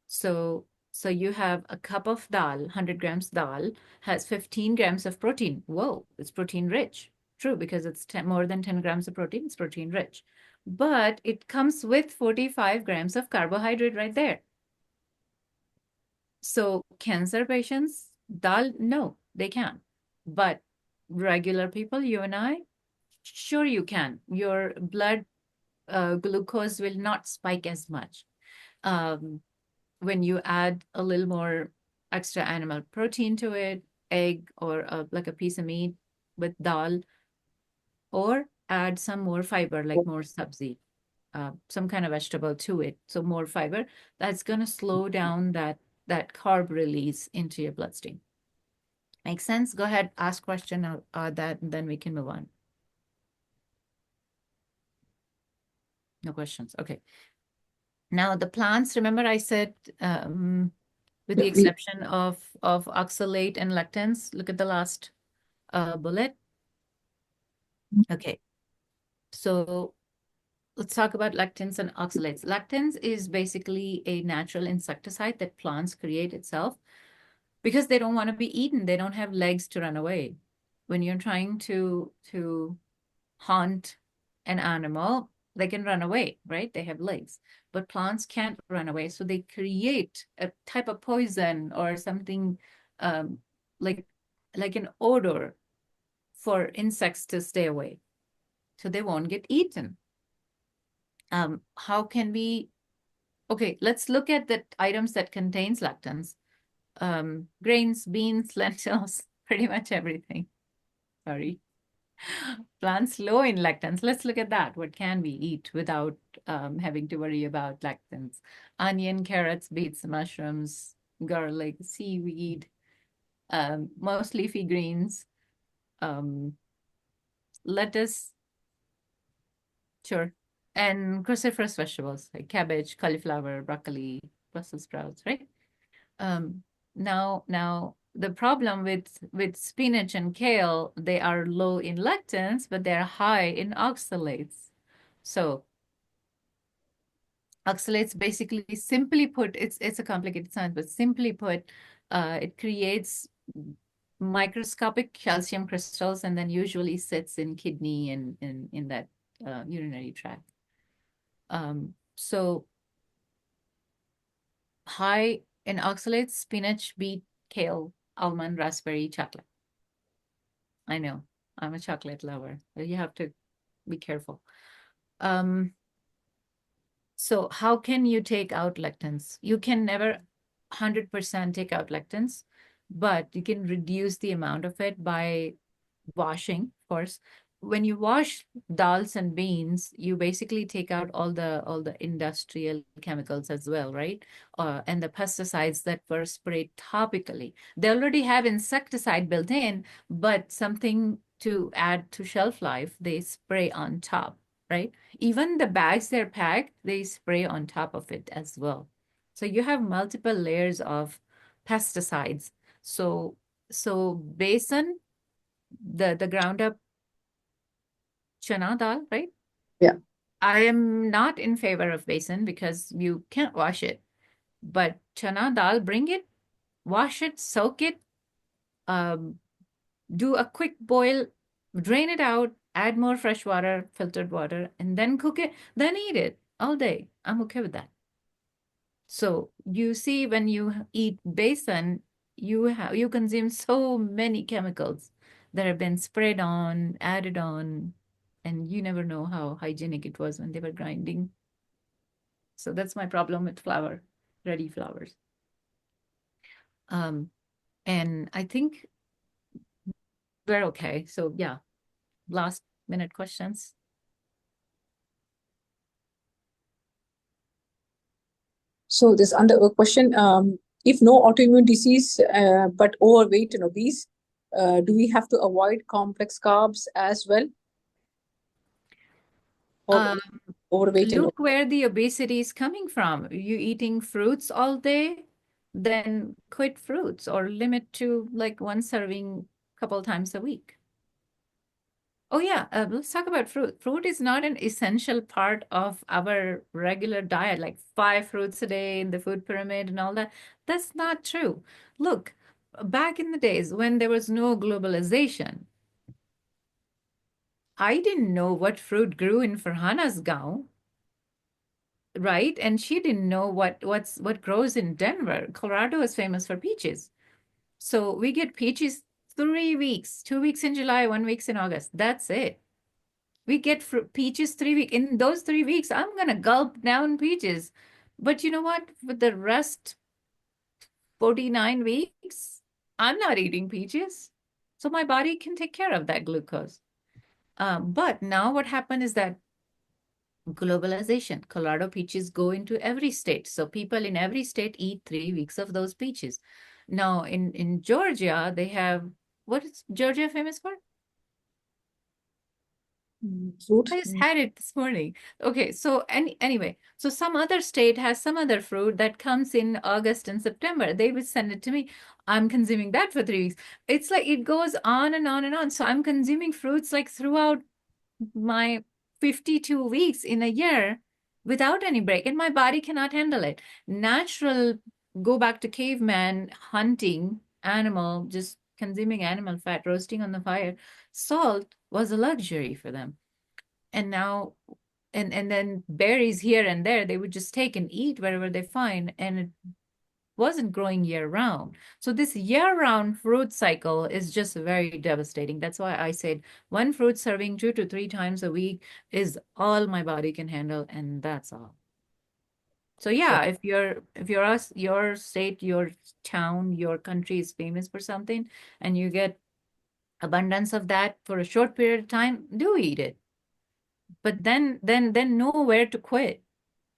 So you have a cup of dal, 100 grams dal, has 15 grams of protein. Whoa, it's protein rich. True, because it's more than 10 grams of protein, it's protein rich. But it comes with 45 grams of carbohydrate right there. So cancer patients, dal, no, they can't. But regular people, you and I, sure you can. Your blood glucose will not spike as much when you add a little more extra animal protein to it, egg, or like a piece of meat with dal, or add some more fiber, like more sabzi, some kind of vegetable to it. So more fiber, that's going to slow down that carb release into your bloodstream. Make sense? Go ahead, ask question that, and then we can move on. No questions. Okay. Now the plants, remember I said, with the exception of oxalate and lectins, look at the last bullet. Okay. So let's talk about lectins and oxalates. Lectins is basically a natural insecticide that plants create itself because they don't want to be eaten. They don't have legs to run away. When you're trying to hunt an animal, they can run away, right? They have legs, but plants can't run away. So they create a type of poison or something like an odor for insects to stay away, so they won't get eaten. How can we? Okay, let's look at the items that contains lectins. Grains, beans, lentils, pretty much everything. Sorry. Plants low in lectins. Let's look at that. What can we eat without having to worry about lectins? Onion, carrots, beets, mushrooms, garlic, seaweed, most leafy greens, lettuce, sure, and cruciferous vegetables like cabbage, cauliflower, broccoli, Brussels sprouts, right? Now the problem with spinach and kale, they are low in lectins, but they're high in oxalates. So oxalates basically, simply put, it's a complicated science, but simply put, it creates microscopic calcium crystals and then usually sits in kidney and in that urinary tract. So high in oxalates, spinach, beet, kale, almond, raspberry, chocolate. I know, I'm a chocolate lover. You have to be careful. So how can you take out lectins? You can never 100% take out lectins, but you can reduce the amount of it by washing, of course. when you wash dals and beans, you basically take out all the industrial chemicals as well, right? And the pesticides that were sprayed topically. They already have insecticide built in, but something to add to shelf life, they spray on top, right? Even the bags they're packed, they spray on top of it as well. So you have multiple layers of pesticides. So besan, the ground up chana dal, right? Yeah. I am not in favor of besan because you can't wash it. But chana dal, bring it, wash it, soak it, do a quick boil, drain it out, add more fresh water, filtered water, and then cook it, then eat it all day. I'm okay with that. So you see, when you eat besan, you consume so many chemicals that have been sprayed on, added on, and you never know how hygienic it was when they were grinding. So that's my problem with flour, ready flours. And I think we're okay. So yeah, last minute questions. So there's under a question, if no autoimmune disease, but overweight and obese, do we have to avoid complex carbs as well? Or overweight and Look where the obesity is coming from. You eating fruits all day, then quit fruits or limit to like one serving couple times a week. Oh yeah, let's talk about fruit. Fruit is not an essential part of our regular diet, like 5 fruits a day in the food pyramid and all that. That's not true. Look, back in the days when there was no globalization, I didn't know what fruit grew in Farhana's gaon, right? And she didn't know what grows in Denver. Colorado is famous for peaches. So we get peaches 3 weeks, 2 weeks in July, 1 week in August. That's it. We get peaches 3 weeks. In those 3 weeks, I'm gonna gulp down peaches. But you know what? For the rest 49 weeks, I'm not eating peaches. So my body can take care of that glucose. But now what happened is that globalization, Colorado peaches go into every state. So people in every state eat 3 weeks of those peaches. Now in Georgia, they have, what is Georgia famous for? fruit. I just had it this morning. Okay, so anyway, so some other state has some other fruit that comes in August and September. They would send it to me. I'm consuming that for 3 weeks. It's like it goes on and on and on. So I'm consuming fruits like throughout my 52 weeks in a year without any break, and my body cannot handle it. Natural, go back to caveman hunting animal, just consuming animal fat, roasting on the fire. Salt was a luxury for them. And now, and then berries here and there, they would just take and eat wherever they find, and it wasn't growing year round. So this year round fruit cycle is just very devastating. That's why I said 1 fruit serving 2 to 3 times a week is all my body can handle, and that's all. So yeah, if your state, your town, your country is famous for something, and you get abundance of that for a short period of time, do eat it. But then know where to quit.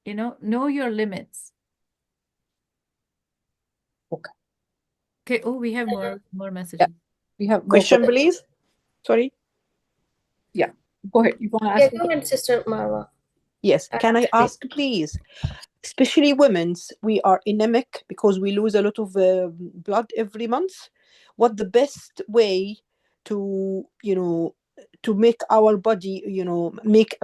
Know your limits. Okay. Okay. Oh, we have more messages. Yeah. We have Question, please. Sorry. Yeah. Go ahead. You want to ask? Yeah, go ahead, Sister Marwa. Yes. Can I ask, please? Especially women's, we are anemic because we lose a lot of blood every month. What the best way to to make our body make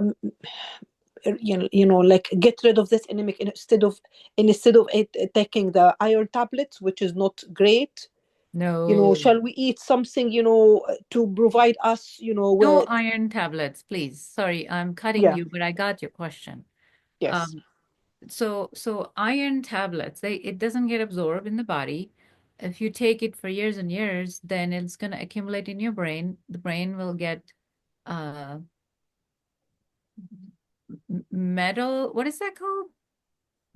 like get rid of this anemic instead of it taking the iron tablets, which is not great. No. Shall we eat something to provide us No where iron tablets, please. Sorry, I'm cutting Yeah. you, but I got your question. Yes. So iron tablets, it doesn't get absorbed in the body. If you take it for years and years, then it's going to accumulate in your brain. The brain will get metal, what is that called?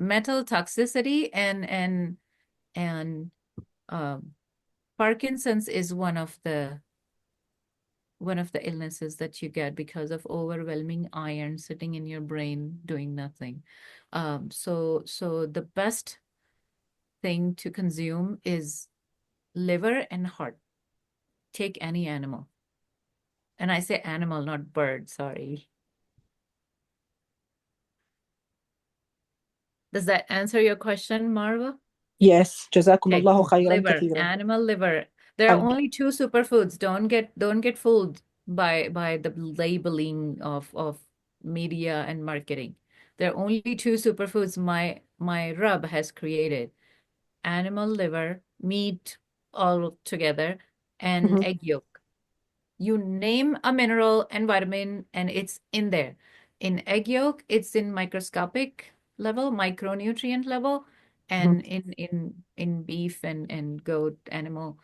Metal toxicity, and Parkinson's is one of the one of the illnesses that you get because of overwhelming iron sitting in your brain doing nothing. So the best thing to consume is liver and heart. Take any animal. And I say animal, not bird, sorry. Does that answer your question, Marva? Yes, جزاكم Okay, الله خيرا liver, كثيرا. animal liver. There are only 2 superfoods. Don't get fooled by the labeling of media and marketing. There are only 2 superfoods my Rub has created. Animal liver, meat all together, and egg yolk. You name a mineral and vitamin, and it's in there. In egg yolk, it's in microscopic level, micronutrient level, and in beef and goat animal,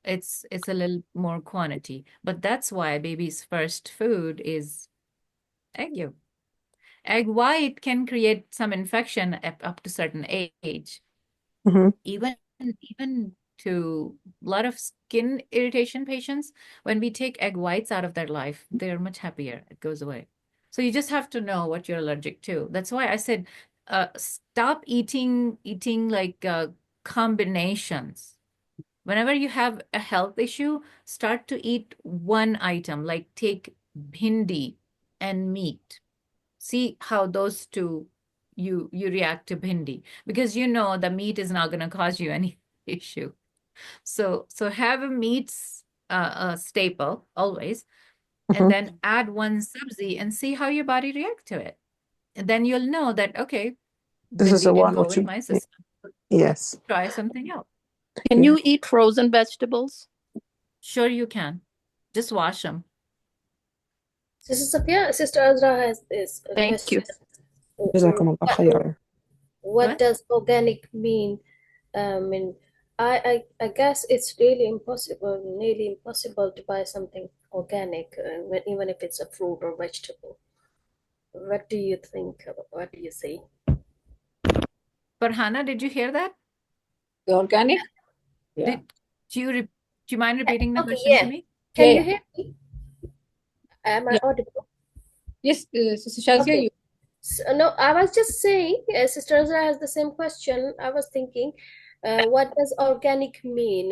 it's a little more quantity. But that's why baby's first food is egg yolk. Egg white can create some infection up to certain age. Even to a lot of skin irritation patients, when we take egg whites out of their life, they're much happier. It goes away. So you just have to know what you're allergic to. That's why I said, stop eating like combinations. Whenever you have a health issue, start to eat one item, like take bhindi and meat. See how those two you react to bhindi, because you know the meat is not going to cause you any issue. So have a meats a staple always, and then add one sabzi and see how your body react to it. And then you'll know that, okay, This is bhindi the didn't one go which with you, my system. yes. Try something else. Can you eat frozen vegetables? Sure you can. Just wash them. Sister Safia, Sister Azra has this Thank you. question. جزاكم الله خيرا. What does organic mean? And I guess it's really nearly impossible to buy something organic, even if it's a fruit or vegetable. What do you think? What do you say? Farhana, did you hear that? The organic? Yeah. Do you mind repeating the Okay, question yeah. to me? Can Yeah, you yeah. hear me? Am I Yeah. audible? Yes, Sister Shazia, Okay. you. So, no, I was just saying, Sister Azra has the same question. I was thinking, what does organic mean?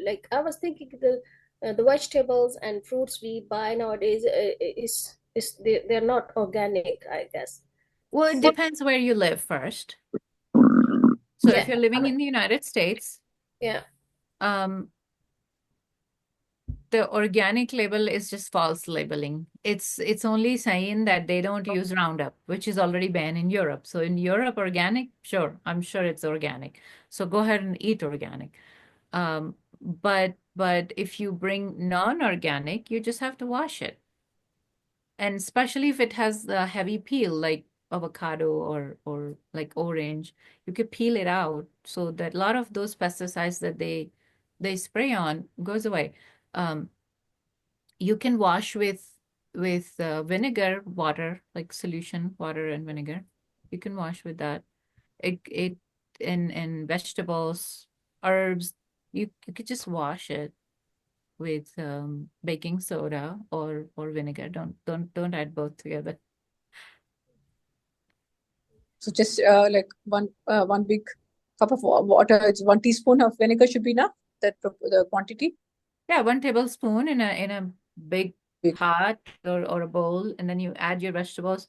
Like, I was thinking the vegetables and fruits we buy nowadays they're not organic, I guess. Well, it depends where you live first. So if you're living in the United States, yeah, the organic label is just false labeling. It's only saying that they don't use Roundup, which is already banned in Europe. So in Europe, organic, sure, I'm sure it's organic. So go ahead and eat organic. But if you bring non-organic, you just have to wash it. And especially if it has a heavy peel, like avocado or like orange, you could peel it out so that a lot of those pesticides that they spray on goes away. You can wash with vinegar, water, like solution, water and vinegar. You can wash with that. It and vegetables, herbs, you could just wash it with baking soda or vinegar. Don't add both together. So just like one big cup of water, it's 1 teaspoon of vinegar should be enough, the quantity? Yeah, 1 tablespoon in a big Big. pot or a bowl, and then you add your vegetables.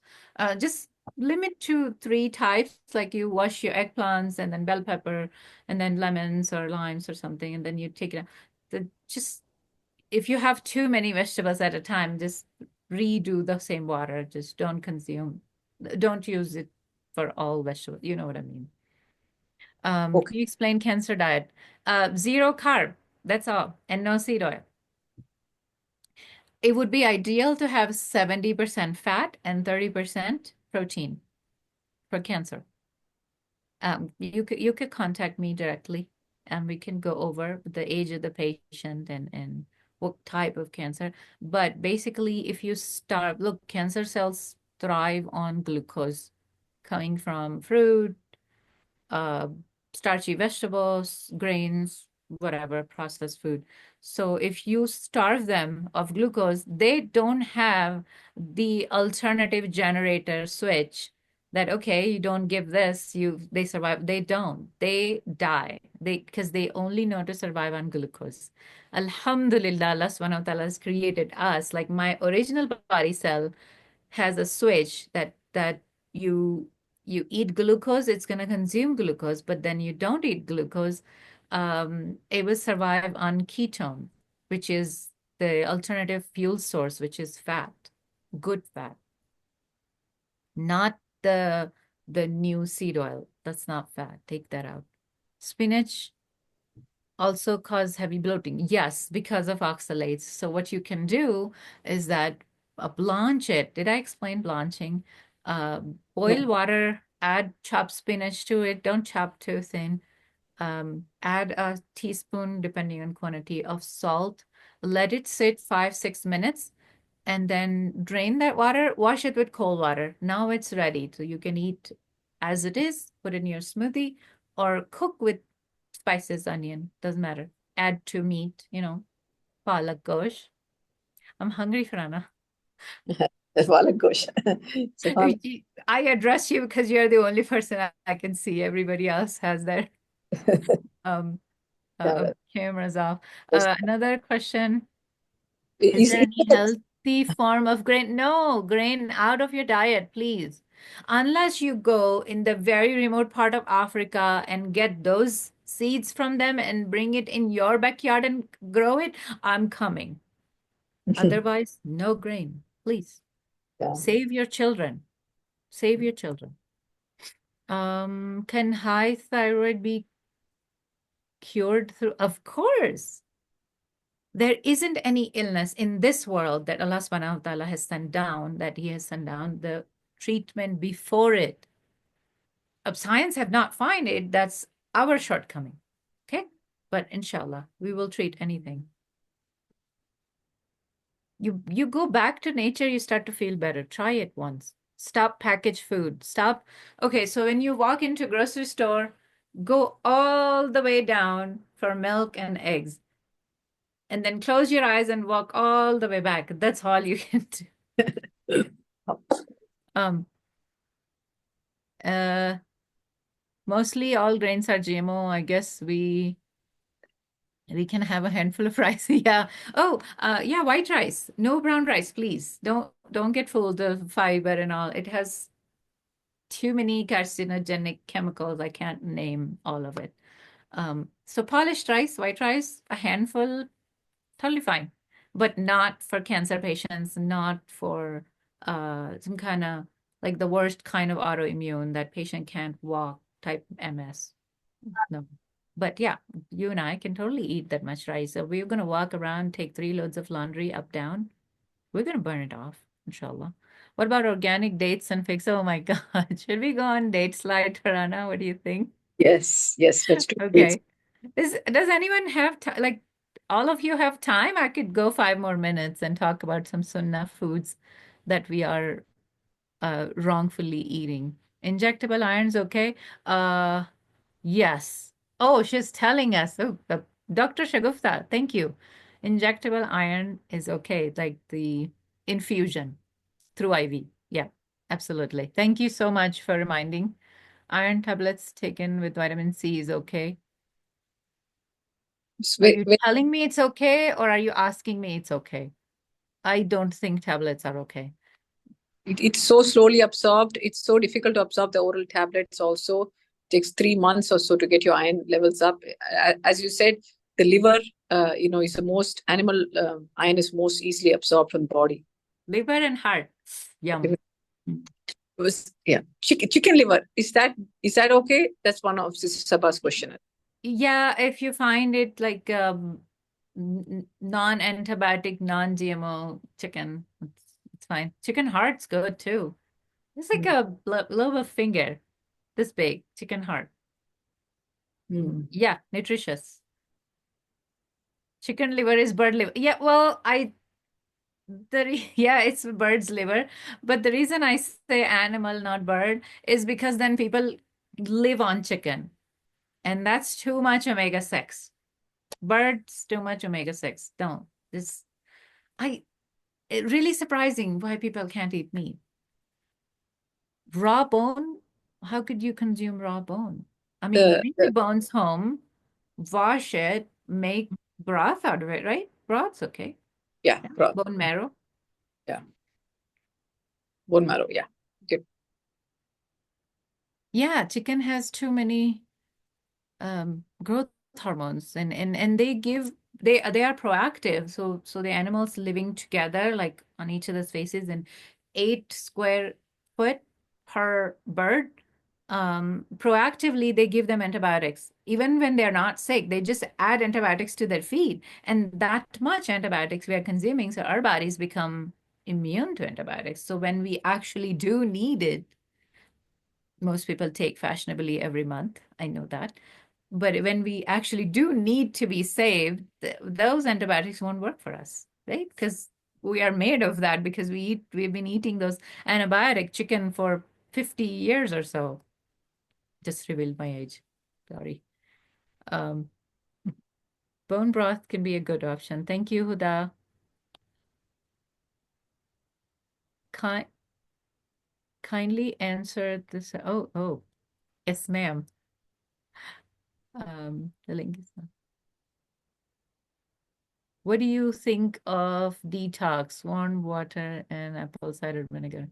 Just limit to 3 types, like you wash your eggplants and then bell pepper and then lemons or limes or something, and then you take it out. Just if you have too many vegetables at a time, just redo the same water. Just don't use it for all vegetables. You know what I mean. Okay. You explain cancer diet. 0 carb, that's all, and no seed oil. It would be ideal to have 70% fat and 30% protein for cancer. You could contact me directly, and we can go over the age of the patient and what type of cancer. But basically, if you look, cancer cells thrive on glucose coming from fruit, starchy vegetables, grains, whatever processed food. So if you starve them of glucose, they don't have the alternative generator switch that, okay, you don't give this, they survive. They don't. They die. Because they only know to survive on glucose. Alhamdulillah, Allah subhanahu wa ta'ala has created us. Like my original body cell has a switch that you eat glucose, it's going to consume glucose, but then you don't eat glucose, it will survive on ketone, which is the alternative fuel source, which is fat, good fat, not the new seed oil. That's not fat. Take that out. Spinach also cause heavy bloating. Yes, because of oxalates. So what you can do is that blanch it. Did I explain blanching? Boil water, add chopped spinach to it. Don't chop too thin. Add a teaspoon, depending on quantity, of salt. Let it sit 5-6 minutes, and then drain that water. Wash it with cold water. Now it's ready. So you can eat as it is, put in your smoothie, or cook with spices, onion, doesn't matter. Add to meat, palak gosh. I'm hungry, Farana. Palak gosh. I address you because you're the only person I can see. Everybody else has their cameras off. Another question. Is there any healthy form of grain? No, grain out of your diet, please. Unless you go in the very remote part of Africa and get those seeds from them and bring it in your backyard and grow it, I'm coming. Otherwise, no grain, please. Yeah. Save your children. Save your children. Can high thyroid be cured through? Of course. There isn't any illness in this world that Allah subhanahu wa ta'ala has sent down, that He has sent down the treatment before it. Science have not found it. That's our shortcoming. Okay? But inshallah, we will treat anything. You go back to nature, you start to feel better. Try it once. Stop packaged food. Stop. Okay, so when you walk into grocery store, go all the way down for milk and eggs. And then close your eyes and walk all the way back. That's all you can do. Mostly all grains are GMO. I guess we can have a handful of rice. Yeah. Oh, yeah, white rice. No brown rice, please. Don't get fooled of fiber and all. It has too many carcinogenic chemicals. I can't name all of it. So polished rice, white rice, a handful, totally fine, but not for cancer patients, not for some kind of like the worst kind of autoimmune that patient can't walk type MS. No. But yeah, you and I can totally eat that much rice. So we're going to walk around, take 3 loads of laundry up, down. We're going to burn it off, inshallah. What about organic dates and figs? Oh my God. Should we go on date slide, Farana? What do you think? Yes, let's do it. Okay. Does anyone have time? Like, all of you have time? I could go 5 more minutes and talk about some sunnah foods that we are wrongfully eating. Injectable iron's okay? Yes. Oh, she's telling us. Oh, Dr. Shagufta, thank you. Injectable iron is okay, like the infusion through IV. Yeah, absolutely. Thank you so much for reminding. Iron tablets taken with vitamin C is okay. Are you telling me it's okay, or are you asking me it's okay? I don't think tablets are okay. It's so slowly absorbed. It's so difficult to absorb the oral tablets also. It takes 3 months or so to get your iron levels up. As you said, the liver, is the most animal iron is most easily absorbed from the body. Liver and heart. Yum. Yeah. Chicken liver. Is that okay? That's one of Sister Saba's question. Yeah, if you find it like non-antibiotic, non-GMO chicken, it's fine. Chicken heart's good too. It's like a little finger, this big, chicken heart. Yeah, nutritious. Chicken liver is bird liver. Yeah, well, it's bird's liver. But the reason I say animal, not bird, is because then people live on chicken. And that's too much omega-6. Birds, too much omega-6. Don't. It's really surprising why people can't eat meat. Raw bone, how could you consume raw bone? I mean, bring the bones home, wash it, make broth out of it, right? Broth's okay. Yeah, broth. Bone marrow. Yeah. Bone marrow, yeah. Okay. Yeah, chicken has too many growth hormones, and they are proactive. So the animals living together, like on each other's faces, and 8 square foot per bird. Proactively, they give them antibiotics. Even when they're not sick, they just add antibiotics to their feed. And that much antibiotics we are consuming, so our bodies become immune to antibiotics. So when we actually do need it, most people take fashionably every month. I know that. But when we actually do need to be saved, those antibiotics won't work for us, right? Because we are made of that, because we've been eating those antibiotic chicken for 50 years or so. Just revealed my age. Sorry. Bone broth can be a good option. Thank you, Huda. Kindly answer this. Oh, yes, ma'am. The link is not. What do you think of detox, warm water, and apple cider vinegar?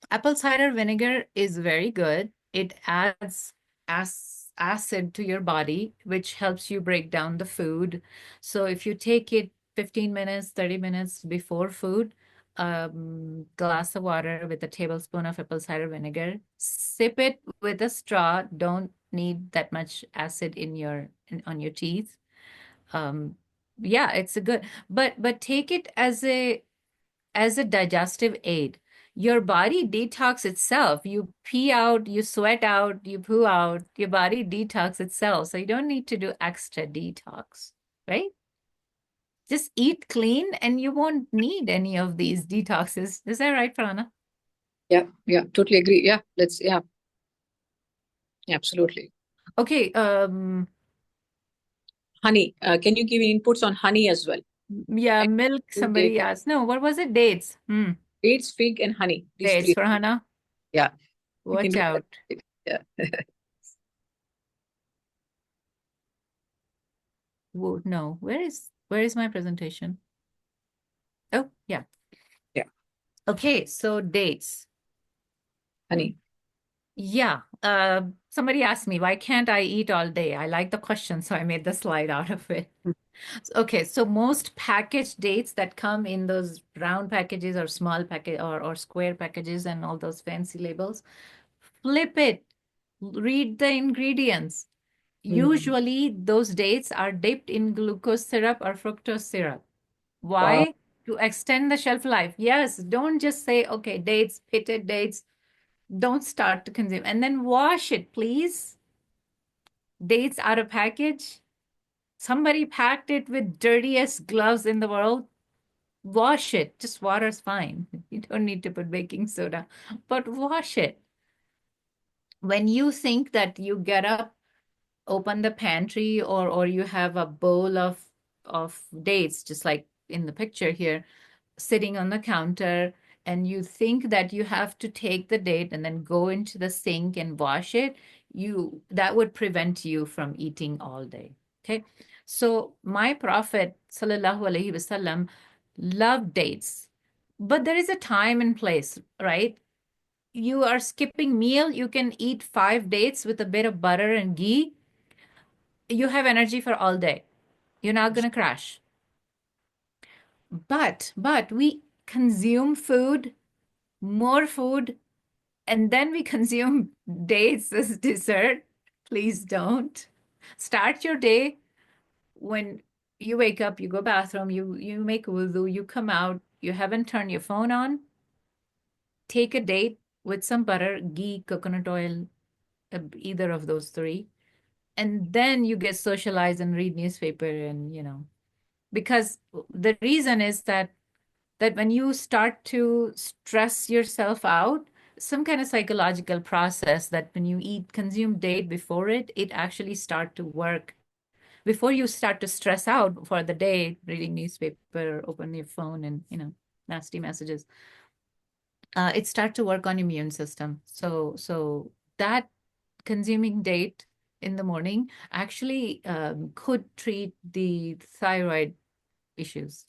Apple cider vinegar is very good. It adds acid to your body, which helps you break down the food. So if you take it 15 minutes, 30 minutes before food, glass of water with a tablespoon of apple cider vinegar, sip it with a straw. Don't need that much acid on your teeth. Yeah, it's a good, but take it as a digestive aid. Your body detox itself. You pee out, you sweat out, you poo out, your body detox itself. So you don't need to do extra detox, right? Just eat clean and you won't need any of these detoxes. Is that right, Farhana? Yeah, totally agree. Yeah, absolutely. Okay, honey. Can you give inputs on honey as well? Yeah, milk, somebody asked. No, what was it? Dates. Dates, fig, and honey. These Dates, three. Farhana. Yeah. Watch out. Yeah. Whoa, no, where is my presentation? Oh, yeah. Yeah. Okay, so dates. Honey. Yeah. Somebody asked me, why can't I eat all day? I like the question, so I made the slide out of it. Okay, so most packaged dates that come in those round packages or small package or square packages and all those fancy labels, flip it, read the ingredients. Usually those dates are dipped in glucose syrup or fructose syrup. Why? Wow. To extend the shelf life. Yes, don't just say, okay, dates, pitted dates. Don't start to consume. And then wash it, please. Dates out of package. Somebody packed it with dirtiest gloves in the world. Wash it. Just water's fine. You don't need to put baking soda, but wash it. When you think that you get up, open the pantry, or you have a bowl of dates, just like in the picture here, sitting on the counter, and you think that you have to take the date and then go into the sink and wash it, that would prevent you from eating all day. Okay. So my Prophet sallallahu alaihi wasallam loved dates, but there is a time and place, right? You are skipping meal, you can eat 5 dates with a bit of butter and ghee. You have energy for all day. You're not going to crash. But we consume food, more food, and then we consume dates as dessert. Please don't. Start your day when you wake up, you go bathroom, you make wudu, you come out, you haven't turned your phone on. Take a date with some butter, ghee, coconut oil, either of those three. And then you get socialized and read newspaper and, because the reason is that when you start to stress yourself out, some kind of psychological process that when you consume date before it actually start to work. Before you start to stress out for the day, reading newspaper, open your phone and, nasty messages, it start to work on immune system. So that consuming date in the morning actually could treat the thyroid issues.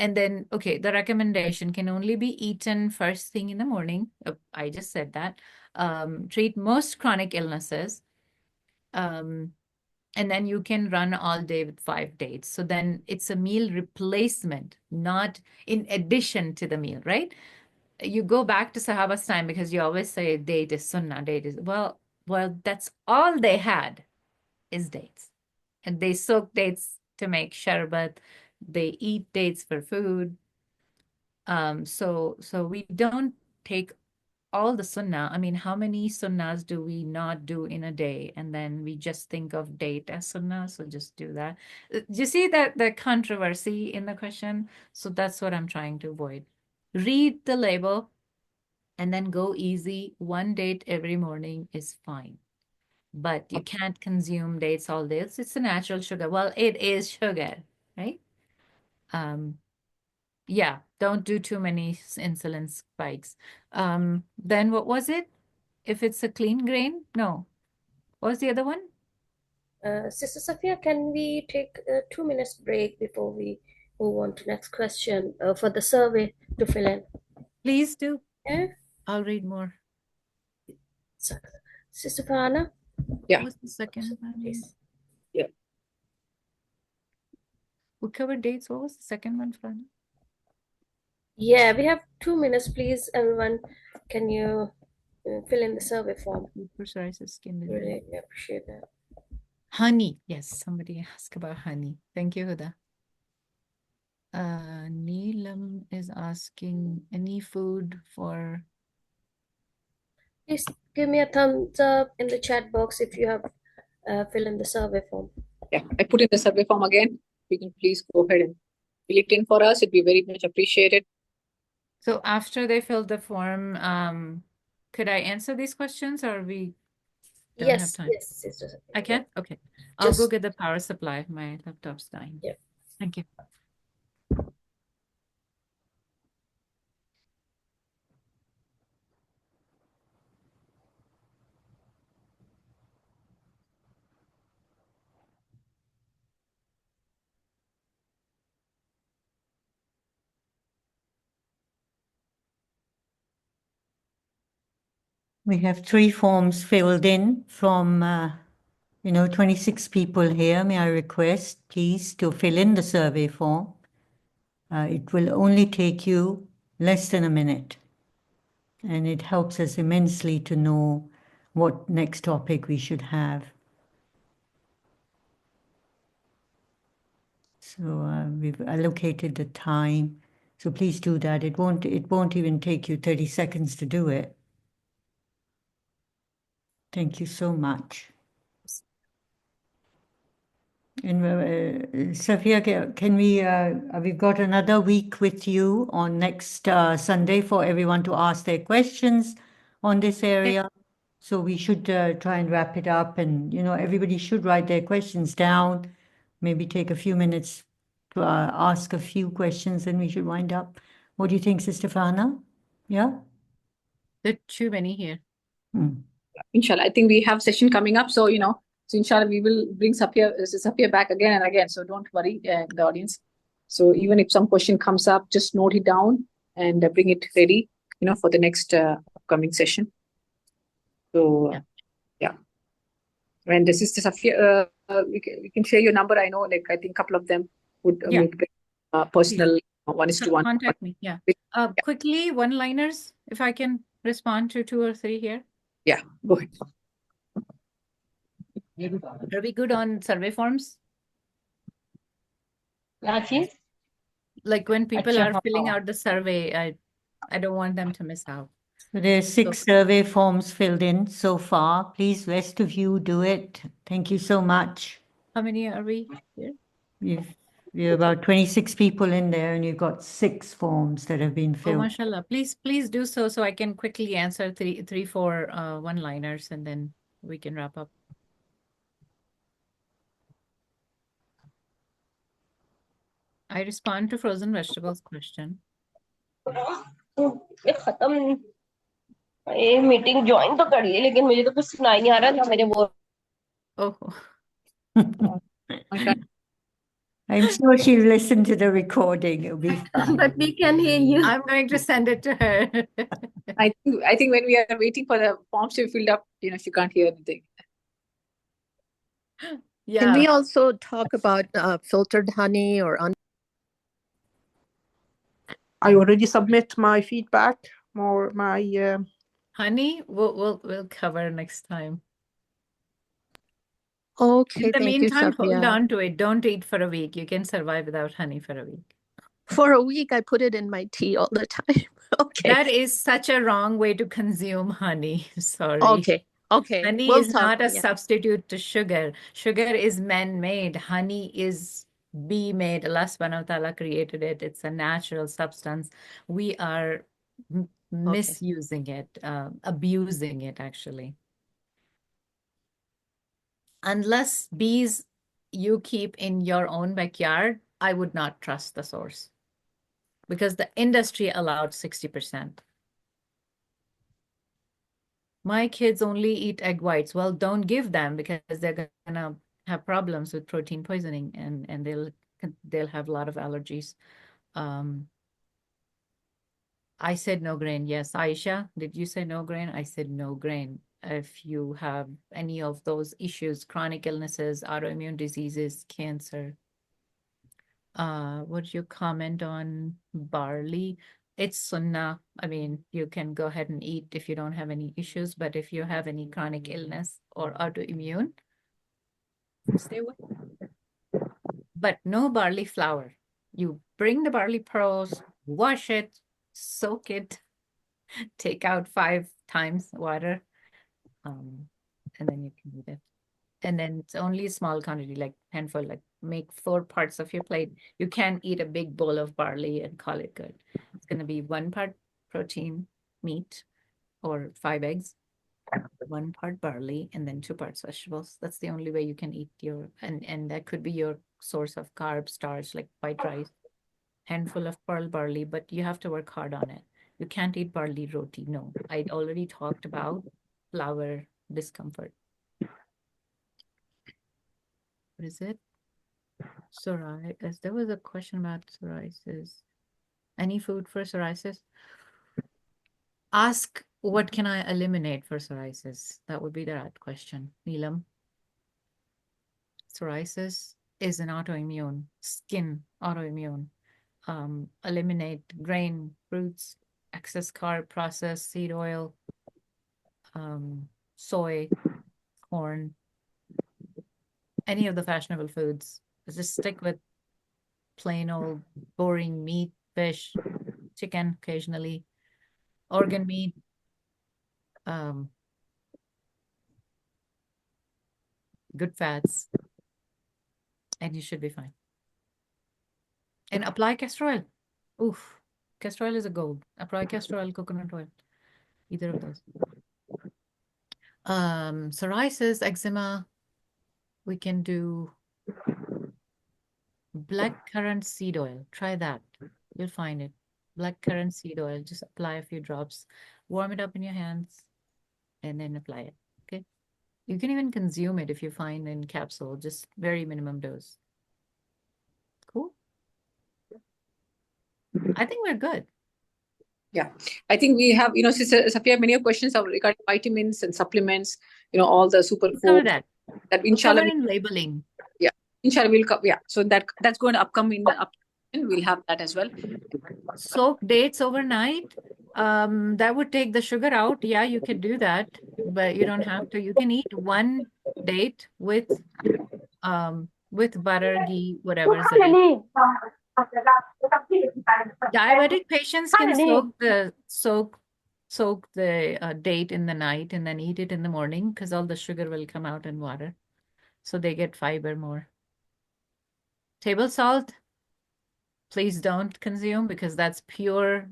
And then, okay, the recommendation can only be eaten first thing in the morning. I just said that. Treat most chronic illnesses. And then you can run all day with 5 dates. So then it's a meal replacement, not in addition to the meal, right? You go back to Sahaba's time because you always say date is sunnah, date is, well, that's all they had is dates. And they soak dates to make sharbat. They eat dates for food. So we don't take all the sunnah. I mean, how many sunnahs do we not do in a day? And then we just think of date as sunnah, so just do that. Do you see that the controversy in the question? So that's what I'm trying to avoid. Read the label and then go easy. 1 date every morning is fine. But you can't consume dates all day. It's a natural sugar. Well, it is sugar, right? Yeah, don't do too many insulin spikes. Then what was it? If it's a clean grain? No. What was the other one? Sister Safia, can we take a 2 minutes break before we move on to next question for the survey to fill in? Please do. Yeah. I'll read more. Sister Farhana? Yeah. What's the second one? Please. Yeah. We covered dates. What was the second one, Farhana? Yeah, we have 2 minutes, please, everyone. Can you fill in the survey form? For psoriasis, skin disease. Really appreciate that. Honey. Yes, somebody asked about honey. Thank you, Huda. Neelam is asking any food for... Please give me a thumbs up in the chat box if you have filled in the survey form. Yeah, I put in the survey form again. You can please go ahead and fill it in for us. It'd be very much appreciated. So after they filled the form, could I answer these questions or we don't have time? Yes, Sister Safia. I can? Okay. I'll go get the power supply. My laptop's dying. Yeah. Thank you. We have 3 forms filled in from, 26 people here. May I request, please, to fill in the survey form? It will only take you less than a minute. And it helps us immensely to know what next topic we should have. So we've allocated the time. So please do that. It won't even take you 30 seconds to do it. Thank you so much. And Safia, can we've got another week with you on next Sunday for everyone to ask their questions on this area. So we should try and wrap it up, and everybody should write their questions down. Maybe take a few minutes to ask a few questions, and we should wind up. What do you think, Sister Farhana? Yeah? There are too many here. Inshallah, I think we have session coming up. So, so inshallah, we will bring Safia back again and again. So don't worry, the audience. So even if some question comes up, just note it down and bring it ready, for the next upcoming session. So, yeah. And the Sister Safia, we can share your number. I know, I think a couple of them would make personal one-to-one. Contact me, yeah. Quickly, one-liners, if I can respond to 2 or 3 here. Yeah, go ahead. Are we good on survey forms? Like when people are filling out the survey, I don't want them to miss out. So there's 6 survey forms filled in so far. Please, rest of you, do it. Thank you so much. How many are we here? You're about 26 people in there, and you've got 6 forms that have been Oh, filled. mashallah. Please do so I can quickly answer three, four one-liners, and then we can wrap up. I respond to frozen vegetables question. ये खत्म ये meeting join तो करी है लेकिन मुझे तो कुछ सुनाई नहीं आ रहा था मेरे वो Oh, I'm sure she'll listen to the recording. It'll be fine. But we can hear you. I'm going to send it to her. I think when we are waiting for the forms to be filled up, she can't hear anything. Can we Yeah. also talk about filtered honey or I already submit my feedback or my Honey, we'll cover next time. Okay, In the thank you, meantime, hold Safia. on to it. Don't eat for a week. You can survive without honey for a week. For a week, I put it in my tea all the time. Okay. That is such a wrong way to consume honey. Sorry. Okay. Okay. Honey We'll is talk. not a Yeah. substitute to sugar. Sugar is man-made. Honey is bee-made. Allah subhanahu wa ta'ala created it. It's a natural substance. We are misusing it, abusing it actually. Unless bees you keep in your own backyard, I would not trust the source because the industry allowed 60%. My kids only eat egg whites. Well, don't give them because they're gonna have problems with protein poisoning and they'll have a lot of allergies. I said no grain. Yes, Aisha, did you say no grain? I said no grain. If you have any of those issues, chronic illnesses, autoimmune diseases, cancer. Would you comment on barley? It's sunnah. I mean, you can go ahead and eat if you don't have any issues, but if you have any chronic illness or autoimmune, stay away. But no barley flour. You bring the barley pearls, wash it, soak it, take out 5 times water, and then you can eat it. And then it's only a small quantity, like handful, like make 4 parts of your plate. You can't eat a big bowl of barley and call it good. It's going to be 1 part protein, meat, or 5 eggs, 1 part barley, and then 2 parts vegetables. That's the only way you can eat your, and that could be your source of carb, starch, like white rice, handful of pearl barley, but you have to work hard on it. You can't eat barley roti. No, I already talked about flour discomfort. What is it? Psoriasis. There was a question about psoriasis. Any food for psoriasis? Ask, what can I eliminate for psoriasis? That would be the right question. Neelam. Psoriasis is an autoimmune, skin autoimmune. Eliminate grain, fruits, excess carb, processed seed oil, soy, corn, any of the fashionable foods. Just stick with plain old boring meat, fish, chicken occasionally, organ meat, good fats, and you should be fine. And apply castor oil. Oof, castor oil is a gold. Apply castor oil, coconut oil, either of those. Psoriasis, eczema, we can do blackcurrant seed oil. Try that. You'll find it. Blackcurrant seed oil. Just apply a few drops. Warm it up in your hands and then apply it. Okay. You can even consume it if you find in capsule, just very minimum dose. Cool. I think we're good. Yeah, I think we have, Sister Safia, many questions are regarding vitamins and supplements, all the Cover superfood that. that We'll inshallah, cover in labeling. yeah, inshallah we'll cover. Yeah, so that's going to upcome in the up. We'll have that as well. Soak dates overnight. That would take the sugar out. Yeah, you could do that, but you don't have to. You can eat 1 date with butter, ghee, whatever. Diabetic patients can soak the date in the night and then eat it in the morning because all the sugar will come out in water. So they get fiber more. Table salt, please don't consume, because that's pure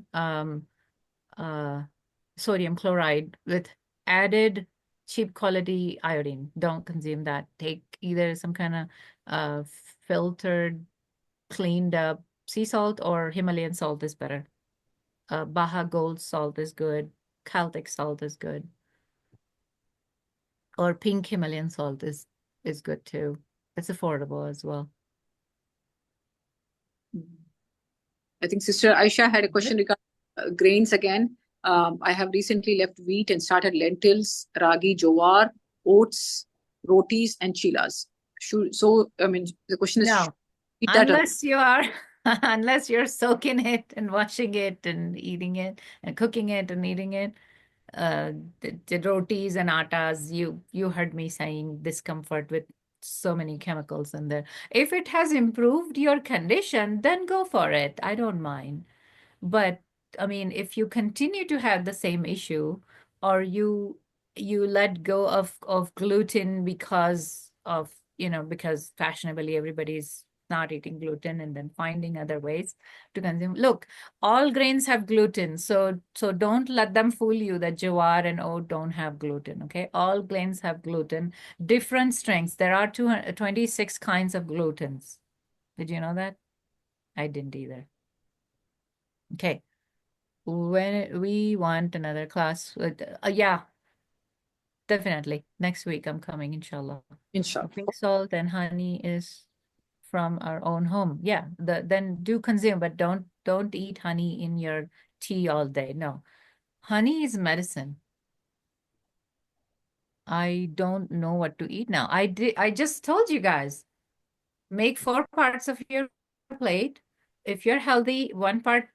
sodium chloride with added cheap quality iodine. Don't consume that. Take either some kind of filtered, cleaned up sea salt, or Himalayan salt is better. Baja Gold salt is good. Celtic salt is good. Or pink Himalayan salt is good too. It's affordable as well. I think Sister Aisha had a question regarding grains again. I have recently left wheat and started lentils, ragi, jowar, oats, rotis, and chilas. So, I mean, the question is, No, eat that unless you are, unless you're soaking it and washing it and eating it and cooking it and eating it. The rotis and attas, you heard me saying discomfort with so many chemicals in there. If it has improved your condition, then go for it. I don't mind. But I mean, if you continue to have the same issue, or you let go of gluten because of, because fashionably everybody's not eating gluten, and then finding other ways to consume. Look, all grains have gluten, so don't let them fool you that jowar and oat don't have gluten. Okay, all grains have gluten, different strengths. There are 226 kinds of glutens. Did you know that? I didn't either. Okay. When we want another class with, yeah, definitely. Next week I'm coming, inshallah. inshallah. Pink salt and honey is from our own home. Yeah, then do consume, but don't eat honey in your tea all day. No. Honey is medicine. I don't know what to eat now. I just told you guys, make 4 parts of your plate. If you're healthy, 1 part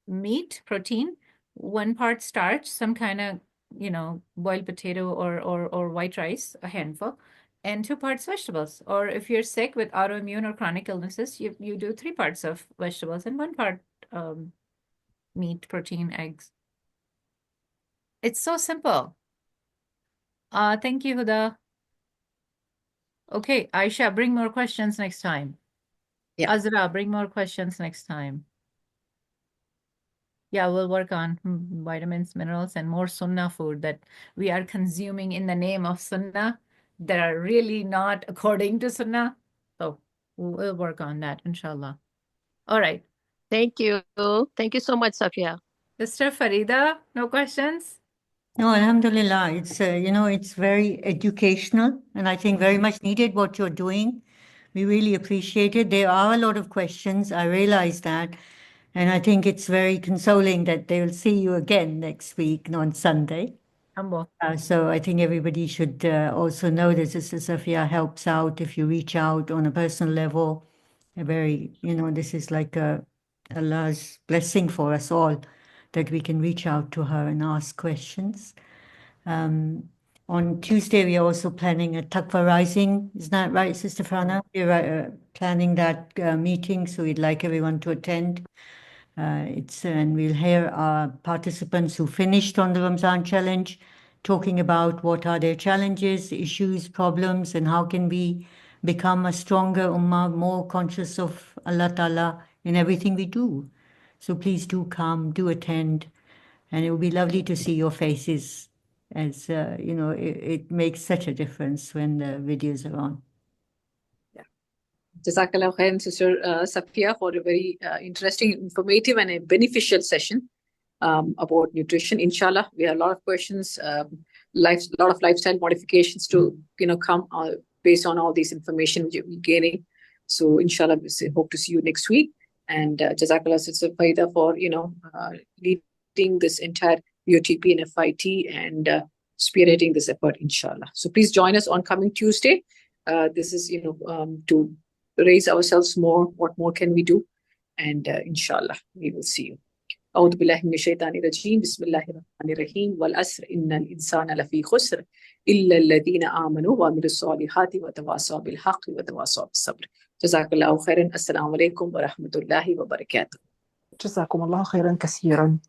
meat, protein, 1 part starch, some kind of, boiled potato or white rice, a handful, and 2 parts vegetables. Or if you're sick with autoimmune or chronic illnesses, you do 3 parts of vegetables and 1 part meat, protein, eggs. It's so simple. Thank you, Huda. Okay, Aisha, bring more questions next time. Yeah. Azra, bring more questions next time. Yeah, we'll work on vitamins, minerals, and more sunnah food that we are consuming in the name of sunnah that are really not according to sunnah. So we'll work on that, inshallah. All right. Thank you. Thank you so much, Safia. Sister Farida, no questions? No, alhamdulillah. It's, it's very educational, and I think very much needed what you're doing. We really appreciate it. There are a lot of questions. I realize that. And I think it's very consoling that they will see you again next week on Sunday. Humble. So I think everybody should also know that Sister Safia helps out if you reach out on a personal level. A very, this is like Allah's blessing for us all that we can reach out to her and ask questions. On Tuesday, we are also planning a Taqwa Rising. Is that right, Sister Fana? We're planning that meeting, so we'd like everyone to attend. And we'll hear our participants who finished on the Ramzan challenge talking about what are their challenges, issues, problems, and how can we become a stronger ummah, more conscious of Allah Ta'ala in everything we do. So please do come, do attend, and it will be lovely to see your faces, as it makes such a difference when the videos are on. Jazakallah khairan, Sister Safia, for a very interesting, informative, and a beneficial session about nutrition. Inshallah, we have a lot of questions, a lot of lifestyle modifications to come based on all this information we're gaining. So inshallah, we hope to see you next week. And Jazakallah, Sister Faida, for leading this entire UTP and FIT and spearheading this effort, inshallah. So please join us on coming Tuesday. This is to raise ourselves more. What more can we do? And inshallah, we will see you. أعوذ بالله من الشيطان الرجيم بسم الله الرحمن الرحيم والعصر إن الإنسان لفي خسر إلا الذين آمنوا وعملوا الصالحات وتواصوا بالحق وتواصوا بالصبر. جزاك الله خيرا. السلام عليكم ورحمة الله وبركاته. جزاكم الله خيرا كثيرا.